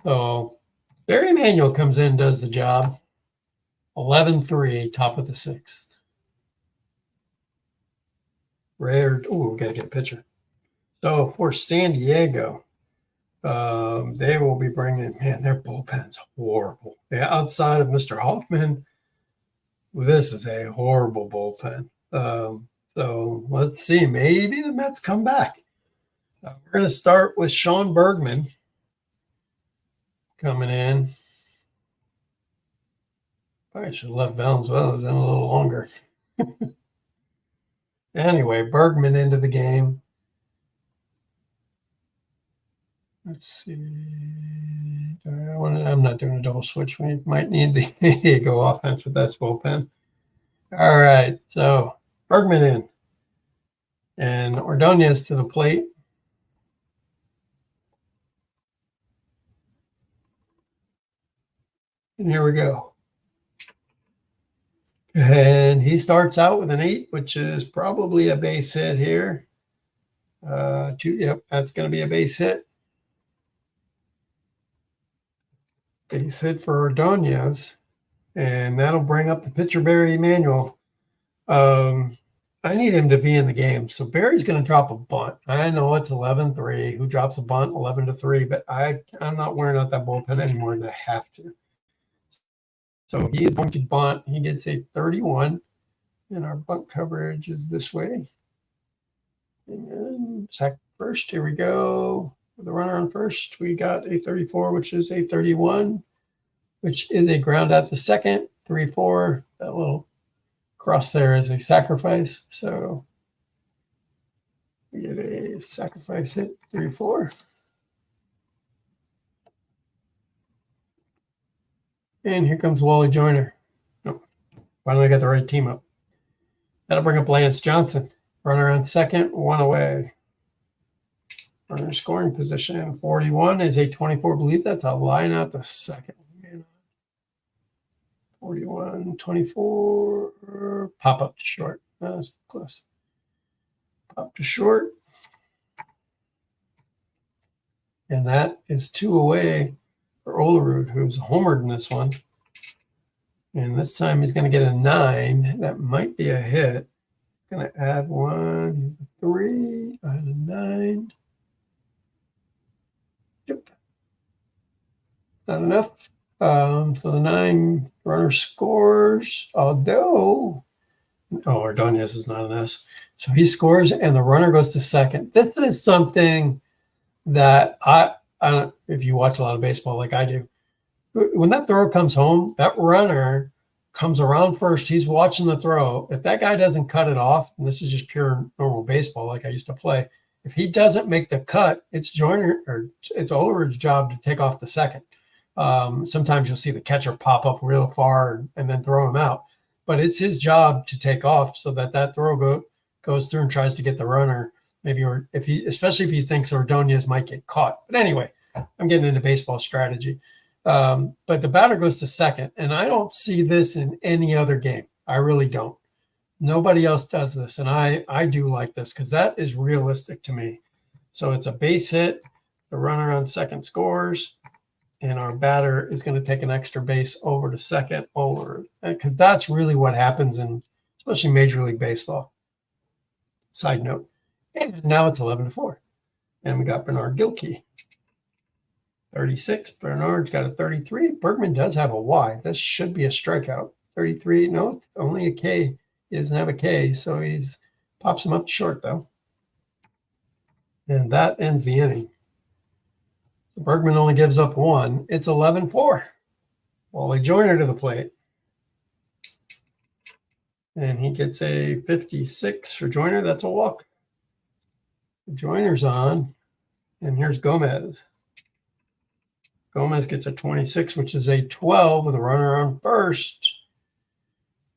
So Barry Emanuel comes in, does the job. 11-3, top of the sixth. Rare. Oh, we got to get a pitcher. So for San Diego, they will be bringing, man, their bullpen's horrible. Yeah, outside of Mr. Hoffman, this is a horrible bullpen. So let's see. Maybe the Mets come back. We're going to start with Sean Bergman coming in. Probably should have left Valenzuela in a little longer. Anyway, Bergman into the game. Let's see. I'm not doing a double switch. We might need the go offense with that bullpen. All right, so Bergman in. And Ordonez to the plate. And here we go. And he starts out with an 8, which is probably a base hit here. Yep, that's going to be a base hit. Base hit for Ordonez, and that'll bring up the pitcher, Barry Emanuel. I need him to be in the game. So Barry's going to drop a bunt. I know it's 11-3. Who drops a bunt? 11-3, but I'm not wearing out that bullpen anymore than I have to. So he is going to bunt. He gets a 31, and our bunt coverage is this way. And sack first, here we go. With the runner on first, we got a 34, which is a 31, which is a ground out to second. 3-4, that little cross there is a sacrifice. So we get a sacrifice hit, 3-4. And here comes Wally Joyner. Nope. Finally got the right team up. That'll bring up Lance Johnson. Runner on second, 1 away. Runner scoring position, 41 is a 24. I believe that's a line out the second. 41, 24. Pop up to short. That's close. Pop to short. And that is 2 away for Olerud, who's homered in this one. And this time he's going to get a 9. That might be a hit. Going to add 1, 3, add a 9. Yep. Not enough. So the 9 runner scores, although, Ordonez is not an S. So he scores and the runner goes to second. This is something that I don't, if you watch a lot of baseball like I do, when that throw comes home, that runner comes around first. He's watching the throw. If that guy doesn't cut it off, and this is just pure normal baseball like I used to play, if he doesn't make the cut, it's Joyner or it's Olerud's job to take off the second. Sometimes you'll see the catcher pop up real far and then throw him out, but it's his job to take off so that throw goes through and tries to get the runner. Maybe, or especially if he thinks Ordonez might get caught. But anyway, I'm getting into baseball strategy. But the batter goes to second, and I don't see this in any other game. I really don't. Nobody else does this, and I do like this because that is realistic to me. So it's a base hit. The runner on second scores, and our batter is going to take an extra base over to second over, because that's really what happens in especially Major League Baseball. Side note. And now it's 11-4. And we got Bernard Gilkey. 36. Bernard's got a 33. Bergman does have a Y. This should be a strikeout. 33. No, it's only a K. He doesn't have a K, so he's pops him up short, though. And that ends the inning. Bergman only gives up 1. It's 11-4. Wally Joyner to the plate. And he gets a 56 for Joyner. That's a walk. Joyner's on, and here's Gomez. Gomez gets a 26, which is a 12 with a runner on first.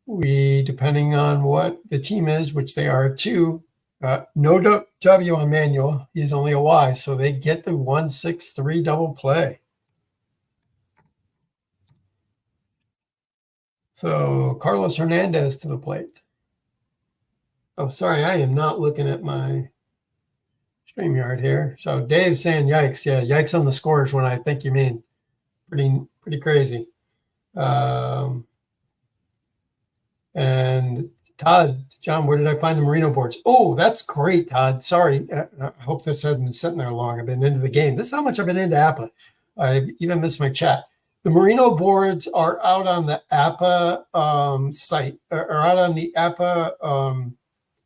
Depending on what the team is, which they are a 2, no W on Manuel. He's only a Y, so they get the 1-6-3 double play. So Carlos Hernandez to the plate. Oh, sorry, I am not looking at my StreamYard here. So Dave's saying yikes. Yeah, yikes on the scores when I think you mean. Pretty crazy. And Todd, John, where did I find the Marino boards? Oh, that's great, Todd. Sorry. I hope this hasn't been sitting there long. I've been into the game. This is how much I've been into APPA. I even missed my chat. The Marino boards are out on the APPA site, or out on the APPA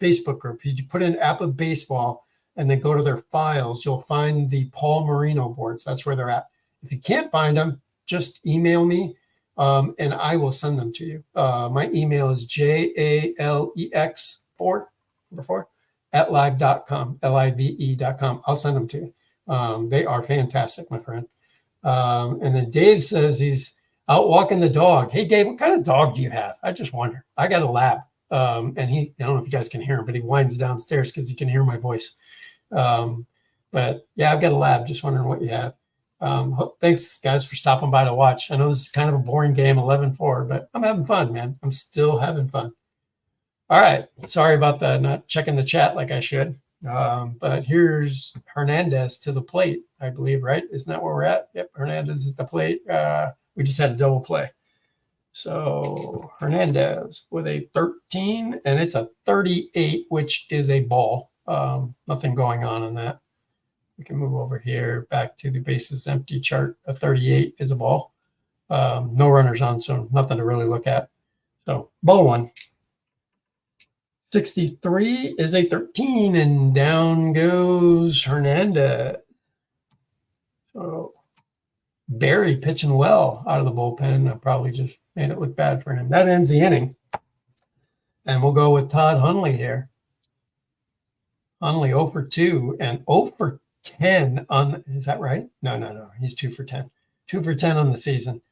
Facebook group. You put in APPA baseball and then go to their files. You'll find the Paul Marino boards. That's where they're at. If you can't find them, just email me. And I will send them to you. My email is jalex4 @live.com. I'll send them to you. They are fantastic, my friend. And then Dave says he's out walking the dog. Hey, Dave, what kind of dog do you have? I just wonder. I got a lab. And I don't know if you guys can hear him, but he whines downstairs because he can hear my voice. But yeah, I've got a lab. Just wondering what you have. Thanks, guys, for stopping by to watch. I know this is kind of a boring game, 11-4, but I'm having fun, man. I'm still having fun. All right. Sorry about that, not checking the chat like I should. But here's Hernandez to the plate, I believe, right? Isn't that where we're at? Yep, Hernandez at the plate. We just had a double play. So Hernandez with a 13, and it's a 38, which is a ball. Nothing going on that. We can move over here back to the bases empty chart. A 38 is a ball. No runners on, so nothing to really look at. So ball one. 63 is a 13, and down goes Hernandez. So Barry pitching well out of the bullpen. I probably just made it look bad for him. That ends the inning. And we'll go with Todd Hundley here. Hundley 0 for 2 and 0 for 10 on, is that right? No. He's 2 for 10. 2 for 10 on the season.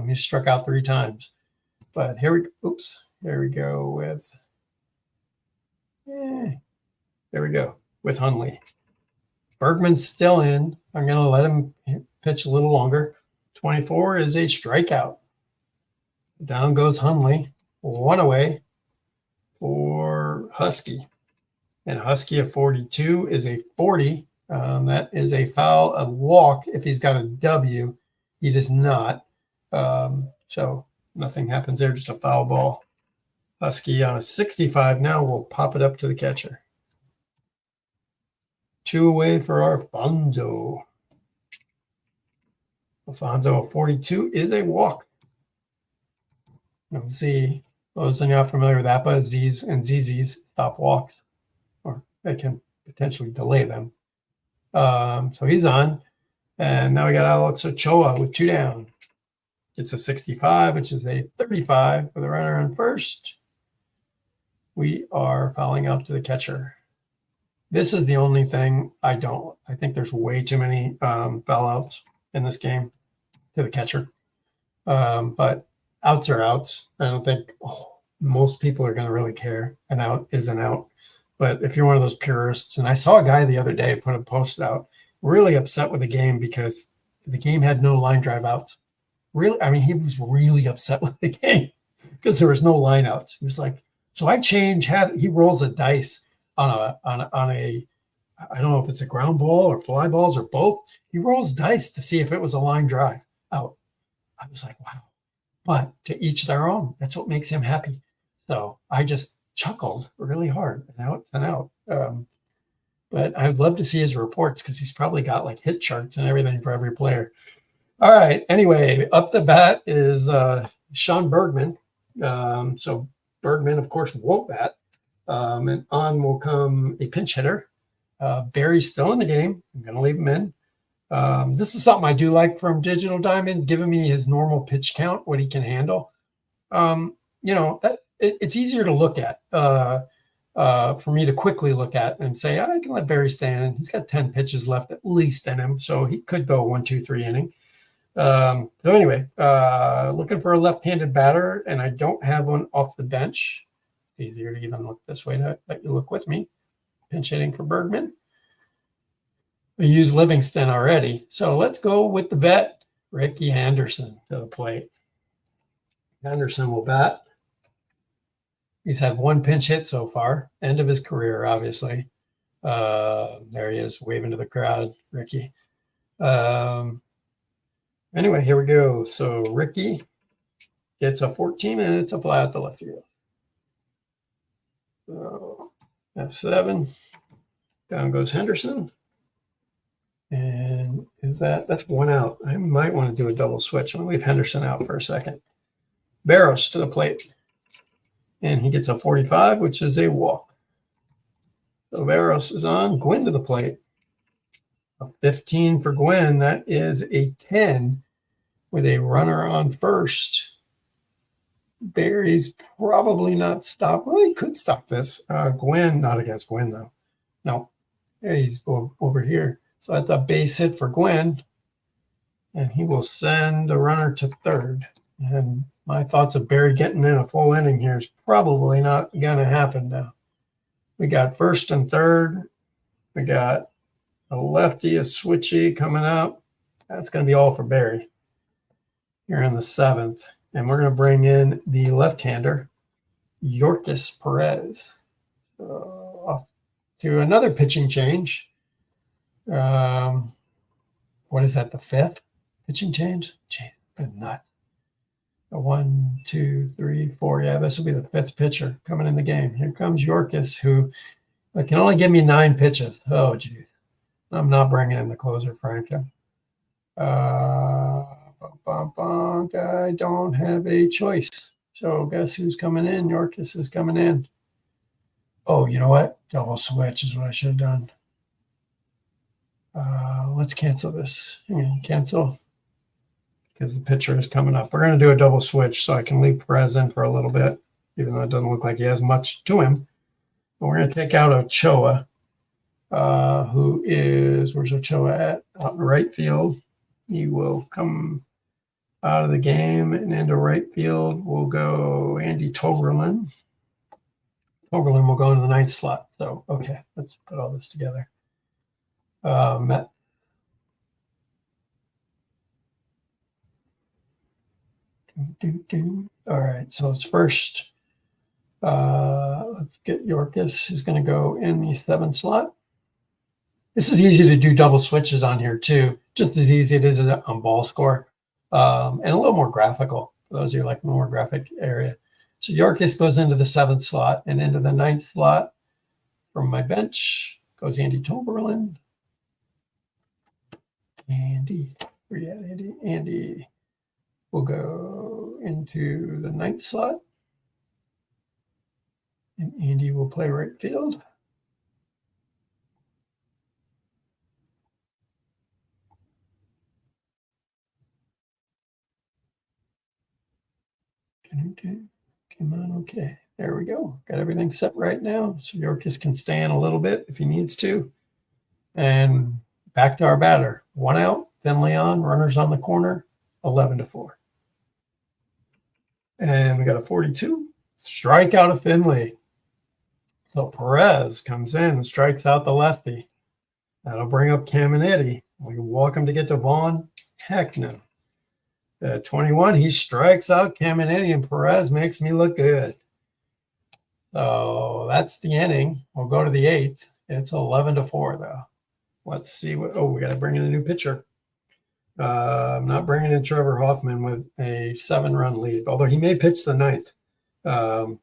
He struck out 3 times. But here we go with, there we go with Hundley. Bergman's still in. I'm going to let him pitch a little longer. 24 is a strikeout. Down goes Hundley. 1 away for Husky. And Husky of 42 is a 40. That is a foul, a walk. If he's got a W, he does not. So nothing happens there, just a foul ball. Husky on a 65. Now we'll pop it up to the catcher. 2 away for Alfonso. Alfonso of 42 is a walk. You'll see, those of you not familiar with APPA, Z's and ZZ's stop walks, or they can potentially delay them. So he's on. And now we got Alex Ochoa with 2 down. It's a 65, which is a 35 for the runner on first. We are fouling out to the catcher. This is the only thing I think there's way too many foul outs in this game to the catcher. But outs are outs. I don't think most people are going to really care. An out is an out. But if you're one of those purists, and I saw a guy the other day put a post out, really upset with the game because the game had no line drive outs. Really, I mean, he was really upset with the game because there was no line outs. He was like, so I he rolls a dice on a, I don't know if it's a ground ball or fly balls or both. He rolls dice to see if it was a line drive out. I was like, wow. But to each their own. That's what makes him happy. So I just chuckled really hard. And out and out. But I'd love to see his reports because he's probably got like hit charts and everything for every player. All right. Anyway, up the bat is Sean Bergman. So Bergman, of course, won't bat. And on will come a pinch hitter. Barry's still in the game. I'm going to leave him in. This is something I do like from Digital Diamond, giving me his normal pitch count, what he can handle. It's easier to look at, for me to quickly look at and say, I can let Barry stand. And he's got 10 pitches left at least in him, so he could go 1, 2, 3 inning. So anyway, looking for a left-handed batter, and I don't have one off the bench. Easier to even look this way to let you look with me. Pinch hitting for Bergman. We used Livingston already. So let's go with the vet, Ricky Henderson, to the plate. Henderson will bat. He's had one pinch hit so far. End of his career, obviously. There he is, waving to the crowd, Ricky. Anyway, here we go. So Ricky gets a 14, and it's a fly out the left field. So F7. Down goes Henderson. And that's one out. I might want to do a double switch. I'm going to leave Henderson out for a second. Barros to the plate. And he gets a 45, which is a walk. So Barros is on. Gwynn to the plate. A 15 for Gwynn. That is a 10 with a runner on first. Barry's probably not stopped. Well, he could stop this. Gwynn, not against Gwynn, though. No. Yeah, he's over here. So that's a base hit for Gwynn. And he will send a runner to third. And my thoughts of Barry getting in a full inning here is probably not going to happen now. We got first and third. We got a lefty, a switchy coming up. That's going to be all for Barry here in the seventh. And we're going to bring in the left-hander, Yorkis Perez. Off to another pitching change. What is that, the fifth pitching change? Jeez, good nut. 1, 2, 3, 4. Yeah, this will be the fifth pitcher coming in the game. Here comes Yorkis, who can only give me 9 pitches. Oh, geez. I'm not bringing in the closer, Franco. I don't have a choice. So guess who's coming in? Yorkis is coming in. Oh, you know what? Double switch is what I should have done. Let's cancel this. Cancel. Because the pitcher is coming up. We're going to do a double switch so I can leave Perez in for a little bit, even though it doesn't look like he has much to him. But we're going to take out Ochoa, where's Ochoa at? Out in right field. He will come out of the game, and into right field will go Andy Toberlin. Toberlin will go into the 9th slot. So, okay, let's put all this together. Met. All right, so it's first. Let's get Yorkis, who's going to go in the 7th slot. This is easy to do double switches on here too, just as easy it is on ball score, and a little more graphical for those of you like the more graphic area. So Yorkis goes into the 7th slot, and into the 9th slot from my bench goes Andy Toberlin. Andy, where you at, Andy? Andy will go into the 9th slot, and Andy will play right field. Come on, okay. There we go. Got everything set right now. So Yorkis can stay in a little bit if he needs to. And back to our batter. 1 out, Finley on, runners on the corner, 11-4. And we got a 42. Strikeout of Finley. So Perez comes in and strikes out the lefty. That'll bring up Caminiti. We can walk him to get to Vaughn. Heck no. At 21, he strikes out Caminiti, and Perez makes me look good. So that's the inning. We'll go to the 8th. It's 11-4, though. Let's see what. Oh, we got to bring in a new pitcher. I'm not bringing in Trevor Hoffman with a 7-run lead, although he may pitch the 9th,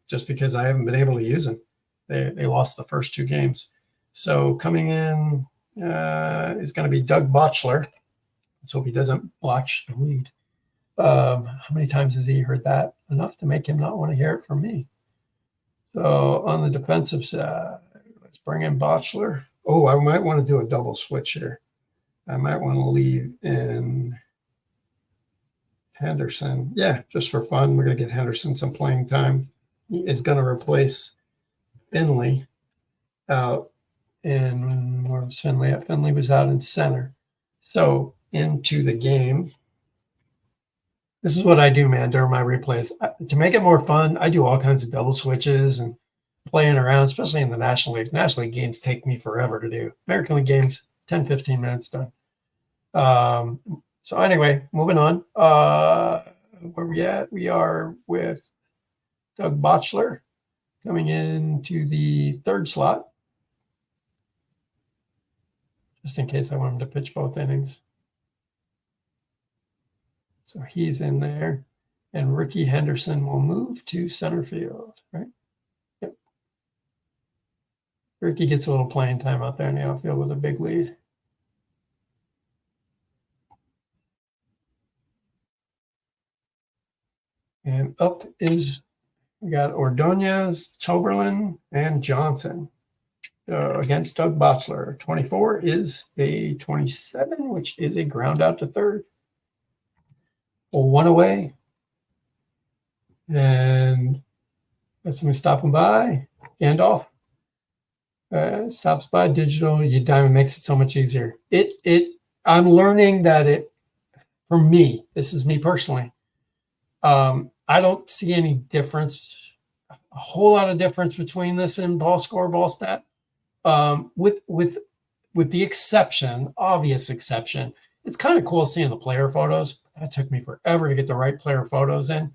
just because I haven't been able to use him. They lost the first 2 games. So coming in is going to be Doug Botchler. Let's hope he doesn't botch the lead. How many times has he heard that? Enough to make him not want to hear it from me. So on the defensive side, let's bring in Botchler. Oh, I might want to do a double switch here. I might want to leave in Henderson. Yeah, just for fun. We're going to get Henderson some playing time. He is going to replace Finley out in, where was Finley at? Finley was out in center. So into the game. This is what I do, man, during my replays. To make it more fun, I do all kinds of double switches and playing around, especially in the National League. National League games take me forever to do. American League games, 10, 15 minutes done. So anyway, moving on. Where we at? We are with Doug Botchler coming into the third slot, just in case I want him to pitch both innings. So he's in there, and Ricky Henderson will move to center field, right? Yep. Ricky gets a little playing time out there in the outfield with a big lead. And up is, we got Ordonez, Choberlin, and Johnson against Doug Botchler. 24 is a 27, which is a ground out to third. Well, one away. And got somebody stopping by. Gandalf stops by. Digital Diamond makes it so much easier. I'm learning that for me, this is me personally, I don't see any difference, a whole lot of difference between this and ball score, ball stat. With the exception, obvious exception, it's kind of cool seeing the player photos. That took me forever to get the right player photos in.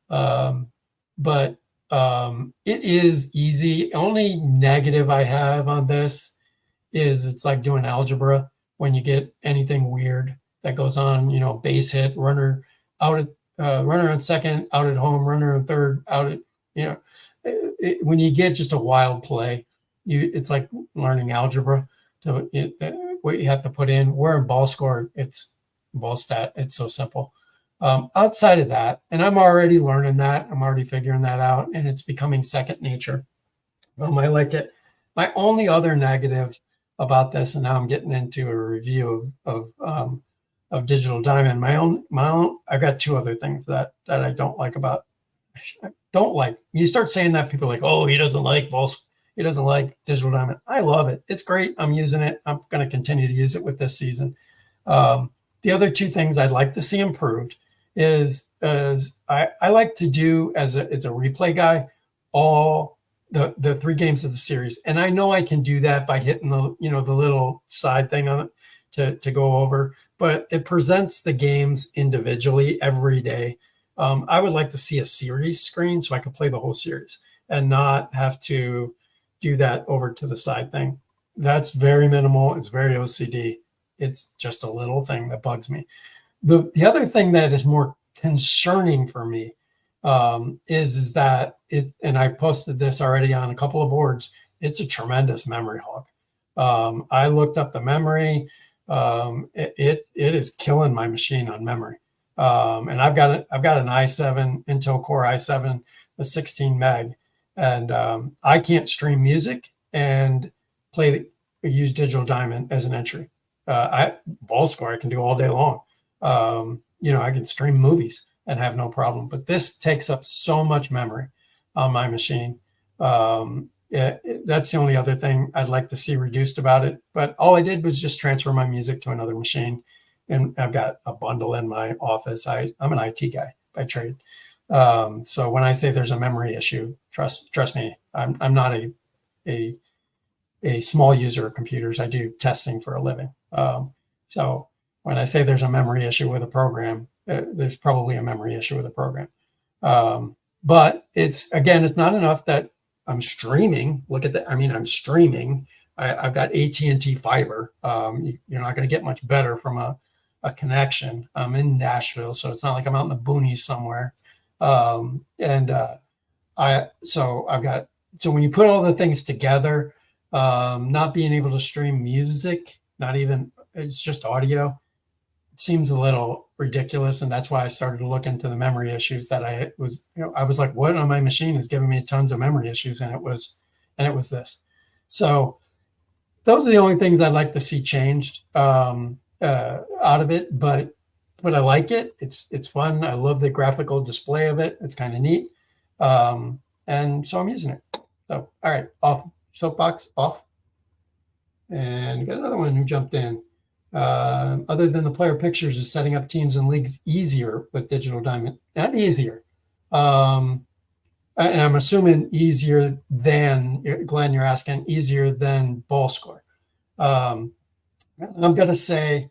But it is easy. Only negative I have on this is it's like doing algebra when you get anything weird that goes on, base hit, runner out at runner on second, out at home, runner on third, out at, when you get just a wild play, it's like learning algebra. So what you have to put in. Where in ball score, it's ball stat. It's so simple. Outside of that, and I'm already learning that. I'm already figuring that out, and it's becoming second nature. I like it. My only other negative about this, and now I'm getting into a review of Digital Diamond. My own. I've got two other things that I don't like about. I don't like. You start saying that, people are like, oh, he doesn't like balls. He doesn't like Digital Diamond. I love it. It's great. I'm using it. I'm going to continue to use it with this season. The other two things I'd like to see improved is I like to do as a replay guy all the 3 games of the series, and I know I can do that by hitting the the little side thing on it to go over, but it presents the games individually every day. I would like to see a series screen so I could play the whole series and not have to do that over to the side thing. That's very minimal. It's very OCD. It's just a little thing that bugs me. The other thing that is more concerning for me is that and I've posted this already on a couple of boards, it's a tremendous memory hog. I looked up the memory. It is killing my machine on memory. And I've got an i7, Intel Core i7, a 16 meg, and I can't stream music and use Digital Diamond as an entry. Ball score I can do all day long. I can stream movies and have no problem, but this takes up so much memory on my machine. That's the only other thing I'd like to see reduced about it. But all I did was just transfer my music to another machine, and I've got a bundle in my office. I'm an IT guy by trade. So when I say there's a memory issue, trust me, I'm not a small user of computers. I do testing for a living. So when I say there's a memory issue with a program, there's probably a memory issue with a program. But it's not enough that I'm streaming. Look at that. I mean, I'm streaming. I've got AT&T fiber. You're not going to get much better from a connection. I'm in Nashville, so it's not like I'm out in the boonies somewhere. So when you put all the things together, not being able to stream music, not even, it's just audio, it seems a little ridiculous. And that's why I started to look into the memory issues that I was like, what on my machine is giving me tons of memory issues? And it was this. So those are the only things I'd like to see changed out of it, but I like it. It's fun. I love the graphical display of it. It's kind of neat. And so I'm using it. So, all right, off. Soapbox off. And we got another one who jumped in. Other than the player pictures, is setting up teams and leagues easier with Digital Diamond? Not easier. And I'm assuming easier than, Glenn, you're asking, easier than ball score. I'm going to say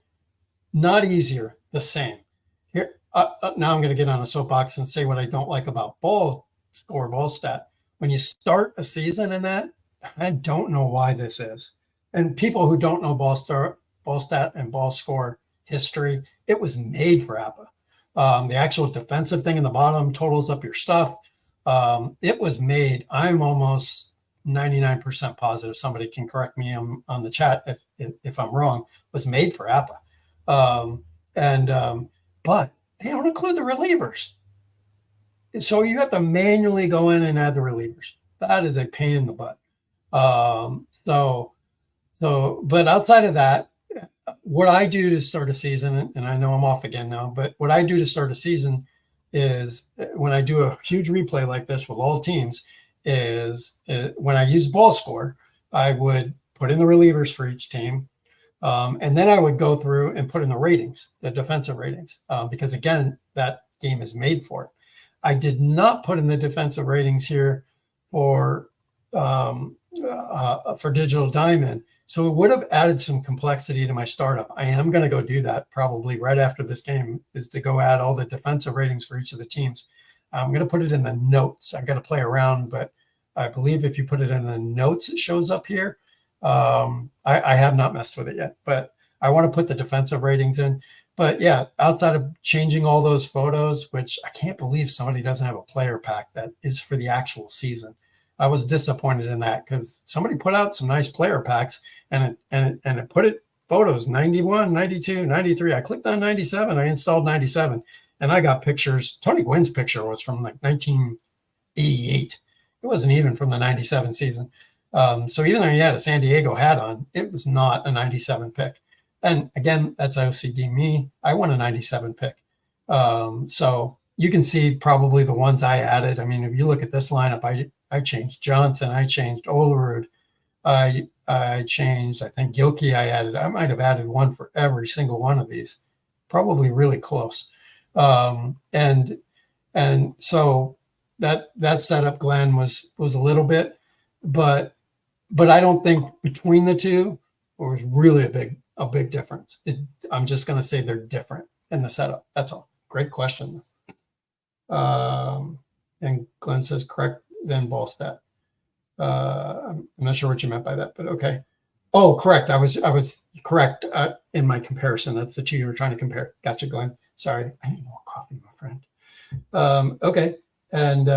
not easier, the same. Here, now I'm going to get on a soapbox and say what I don't like about ball score, ball stat. When you start a season in that, I don't know why this is. And people who don't know ball stat and ball score history, it was made for APPA. The actual defensive thing in the bottom totals up your stuff. It was made. I'm almost 99% positive. Somebody can correct me on the chat if I'm wrong. Was made for APPA, but they don't include the relievers. So you have to manually go in and add the relievers. That is a pain in the butt. But outside of that, what I do to start a season, and I know I'm off again now, but what I do to start a season is when I do a huge replay like this with all teams is when I use ball score, I would put in the relievers for each team. And then I would go through and put in the ratings, the defensive ratings, because again, that game is made for it. I did not put in the defensive ratings here for Digital Diamond. So it would have added some complexity to my startup. I am going to go do that probably right after this game, is to go add all the defensive ratings for each of the teams. I'm going to put it in the notes. I've got to play around, but I believe if you put it in the notes, it shows up here. I have not messed with it yet, but I want to put the defensive ratings in. But yeah, outside of changing all those photos, which I can't believe somebody doesn't have a player pack that is for the actual season. I was disappointed in that because somebody put out some nice player packs and it put it photos 91, 92, 93. I clicked on 97. I installed 97 and I got pictures. Tony Gwynn's picture was from like 1988. It wasn't even from the 97 season. So even though he had a San Diego hat on, it was not a 97 pick. And again, that's OCD me. I want a 97 pick. So you can see probably the ones I added. I mean, if you look at this lineup, I changed Johnson. I changed Olerud. I changed, I think Gilkey I added. I might have added one for every single one of these. Probably really close. And so that setup, Glenn, was a little bit, but I don't think between the two there was really a big difference. I'm just going to say they're different in the setup. That's all. Great question. And Glenn says correct then ball stat. I'm not sure what you meant by that, but okay. Oh, correct. I was correct in my comparison. That's the two you were trying to compare. Gotcha, Glenn. Sorry, I need more coffee, my friend. Okay, and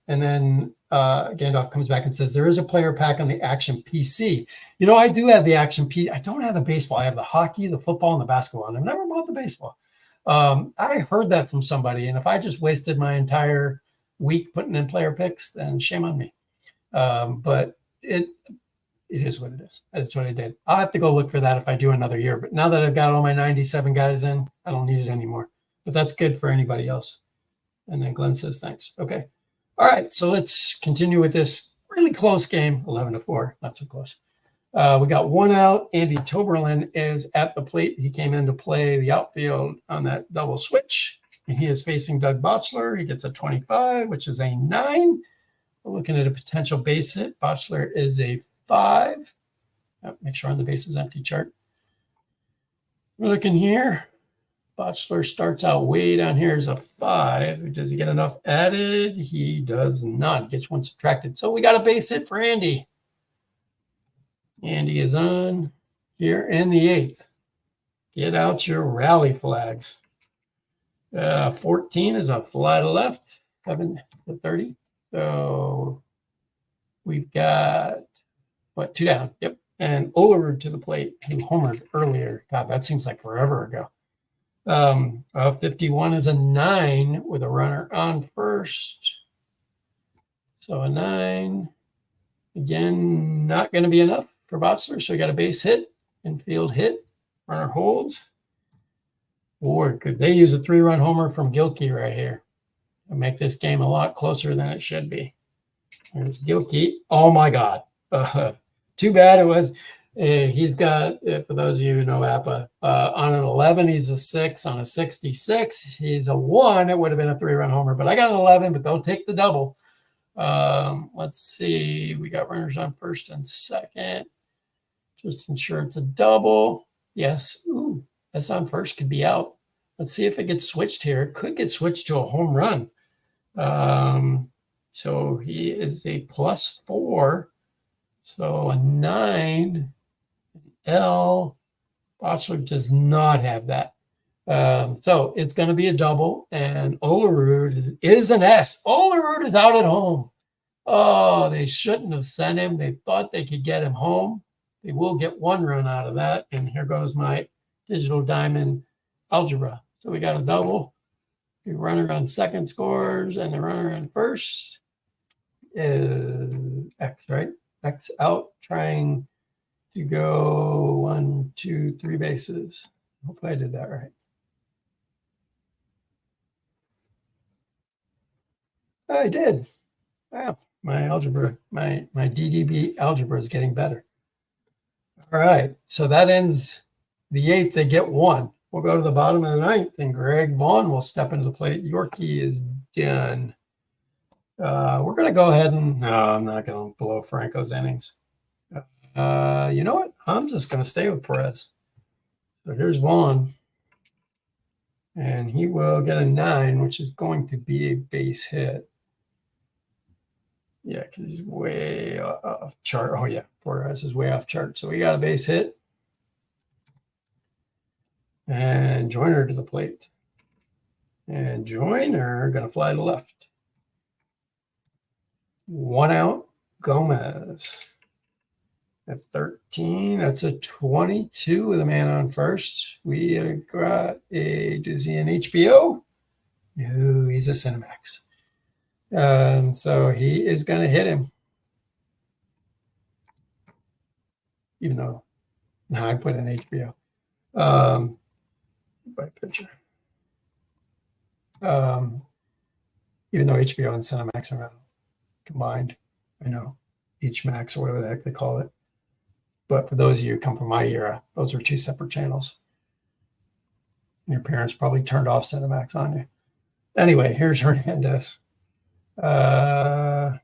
then Gandalf comes back and says there is a player pack on the Action PC. You know, I do have the Action PC. I don't have the baseball. I have the hockey, the football, and the basketball. And I've never bought the baseball. I heard that from somebody, and if I just wasted my entire week putting in player picks, then shame on me. But it is what it is. That's what I did. I'll have to go look for that if I do another year. But now that I've got all my 97 guys in, I don't need it anymore. But that's good for anybody else. And then Glenn says, thanks. Okay. All right. So let's continue with this really close game, 11-4. Not so close. We got one out. Andy Toberlin is at the plate. He came in to play the outfield on that double switch. And he is facing Doug Botchler. He gets a 25, which is a 9. We're looking at a potential base hit. Botchler is a 5. Make sure on the bases empty chart. We're looking here. Botchler starts out way down here as a 5. Does he get enough added? He does not. He gets 1 subtracted. So we got a base hit for Andy. Andy is on here in the 8th. Get out your rally flags. 14 is a fly to left. 7 to 30. So we've got, 2 down. Yep. And Olerud to the plate, who homered earlier. God, that seems like forever ago. 51 is a 9 with a runner on first. So a 9. Again, not going to be enough for Botchler. So we got a base hit, infield hit, runner holds. Boy, could they use a 3-run homer from Gilkey right here and make this game a lot closer than it should be. There's Gilkey. Oh, my God. Too bad it was. He's got, for those of you who know APPA, on an 11, he's a 6. On a 66, he's a 1. It would have been a 3-run homer. But I got an 11, but don't take the double. Let's see. We got runners on first and second. Just ensure it's a double. Yes. Ooh, that's on first. Could be out. Let's see if it gets switched here. It could get switched to a home run. So he is a +4. So a 9. L. Bachelor does not have that. So it's going to be a double. And Olerud is an S. Olerud is out at home. Oh, they shouldn't have sent him. They thought they could get him home. They will get 1 run out of that. And here goes my digital diamond algebra. So we got a double. The runner on second scores, and the runner on first is X, right? X out, trying to go 1, 2, 3 bases. Hopefully I did that right. I did. Wow, my algebra, my DDB algebra is getting better. All right, so that ends the 8th. They get 1. We'll go to the bottom of the 9th, and Greg Vaughn will step into the plate. Yorkie is done. We're going to go ahead and, no, I'm not going to blow Franco's innings. You know what? I'm just going to stay with Perez. So here's Vaughn. And he will get a 9, which is going to be a base hit. Yeah, because he's way off chart. Oh, yeah, Perez is way off chart. So we got a base hit. And Joyner to the plate. And Joyner going to fly to left. 1 out, Gomez. At 13, that's a 22 with a man on first. We got does he an HBO? No, he's a Cinemax. So he is going to hit him. Even though, no, I put an HBO. By picture. Even though HBO and Cinemax are combined, I know, H-Max or whatever the heck they call it. But for those of you who come from my era, those are 2 separate channels. And your parents probably turned off Cinemax on you. Anyway, here's Hernandez. 2 on,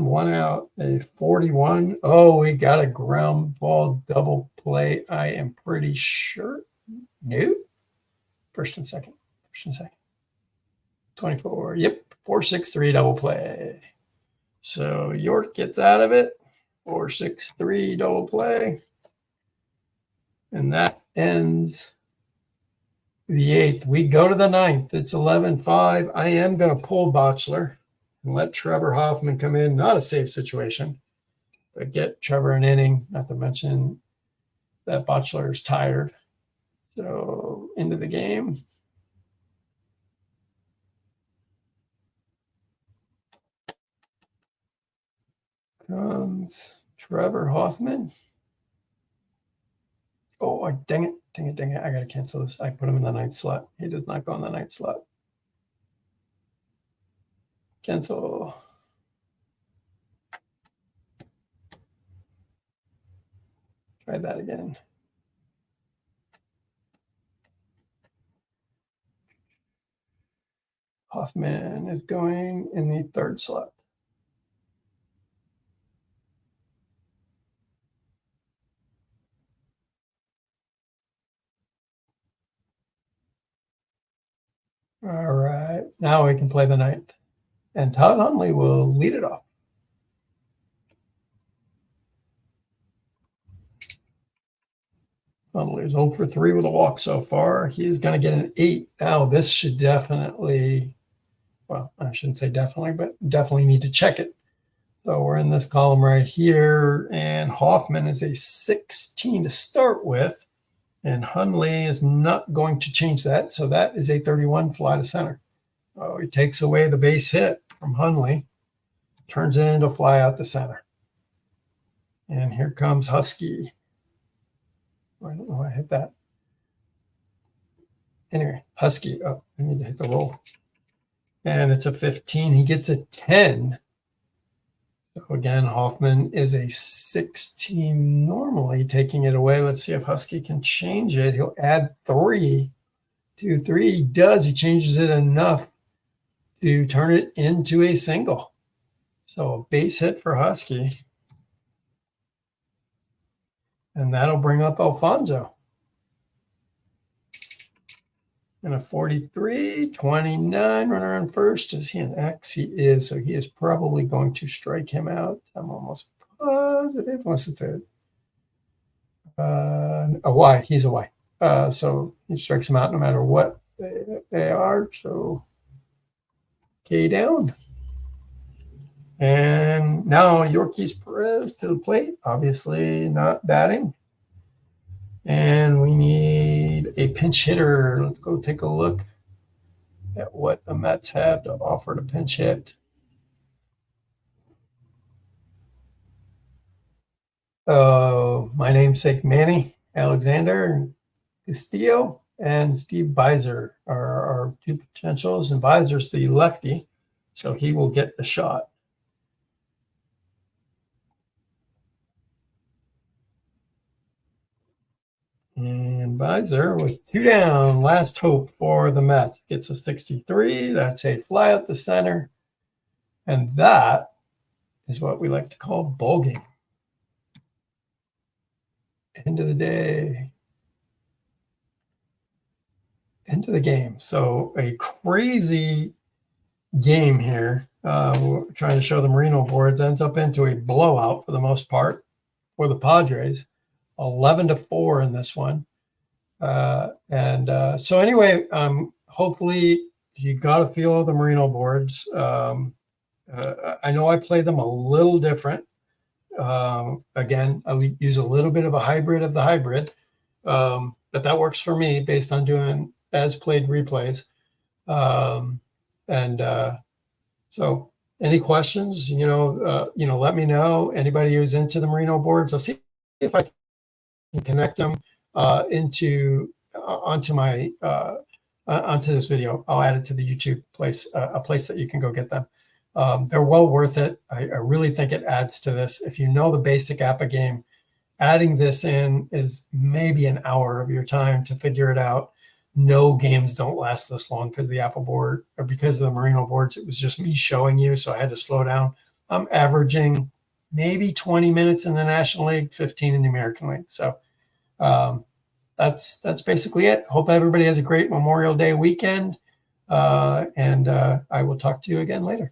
1 out, a 41. Oh, we got a ground ball double play. I am pretty sure. No. First and second. 24. Yep. 4-6-3 double play. So York gets out of it. 4-6-3 double play. And that ends the 8th. We go to the 9th. It's 11-5. I am going to pull Bachelor and let Trevor Hoffman come in. Not a safe situation, but get Trevor an inning. Not to mention that Bachelor is tired. So into the game. Comes Trevor Hoffman. Oh, dang it. I got to cancel this. I put him in the 9th slot. He does not go in the 9th slot. Cancel. Try that again. Hoffman is going in the 3rd slot. All right, now we can play the 9th. And Todd Hundley will lead it off. Hundley is 0 for 3 with a walk so far. He's going to get an 8. Now this should definitely, well, I shouldn't say definitely, but definitely need to check it. So we're in this column right here, and Hoffman is a 16 to start with. And Hundley is not going to change that. So that is a 31 fly to center. Oh, he takes away the base hit from Hundley, turns it into a fly out the center. And here comes Husky. I don't know why I hit that. Anyway, Husky. Oh, I need to hit the roll. And it's a 15. He gets a 10. So again, Hoffman is a 16 normally, taking it away. Let's see if Husky can change it. He'll add 3. 2, 3. He does. He changes it enough to turn it into a single. So a base hit for Husky. And that'll bring up Alfonso. And a 43, 29 runner on first. Is he an X? He is. So he is probably going to strike him out. I'm almost positive unless it's a Y. He's a Y. So he strikes him out no matter what they are. So K down. And now Yorkis Perez to the plate. Obviously not batting. And we need a pinch hitter. Let's go take a look at what the Mets have to offer to pinch hit. My namesake Manny Alexander Castillo and Steve Beiser are our two potentials, and Beiser's the lefty, so he will get the shot. And Beiser with 2 down, last hope for the Mets. Gets a 63. That's a fly out the center. And that is what we like to call ball game. End of the day. End of the game. So a crazy game here. We're trying to show the Marino Boards. Ends up into a blowout for the most part for the Padres. 11-4 in this one. So anyway, hopefully you got a feel of the Marino Boards. I know I play them a little different. Again, I use a little bit of a hybrid of the hybrid, but that works for me based on doing as played replays. So any questions, let me know. Anybody who's into the Marino Boards, I'll see if I can connect them onto my onto this video. I'll add it to the YouTube place, a place that you can go get them. They're well worth it. I really think it adds to this. If you know the basic APPA game, adding this in is maybe an hour of your time to figure it out. No games don't last this long because the APPA board, or because of the Marino Boards, it was just me showing you, so I had to slow down. I'm averaging maybe 20 minutes in the National League, 15 in the American League. So that's basically it. Hope everybody has a great Memorial Day weekend, and I will talk to you again later.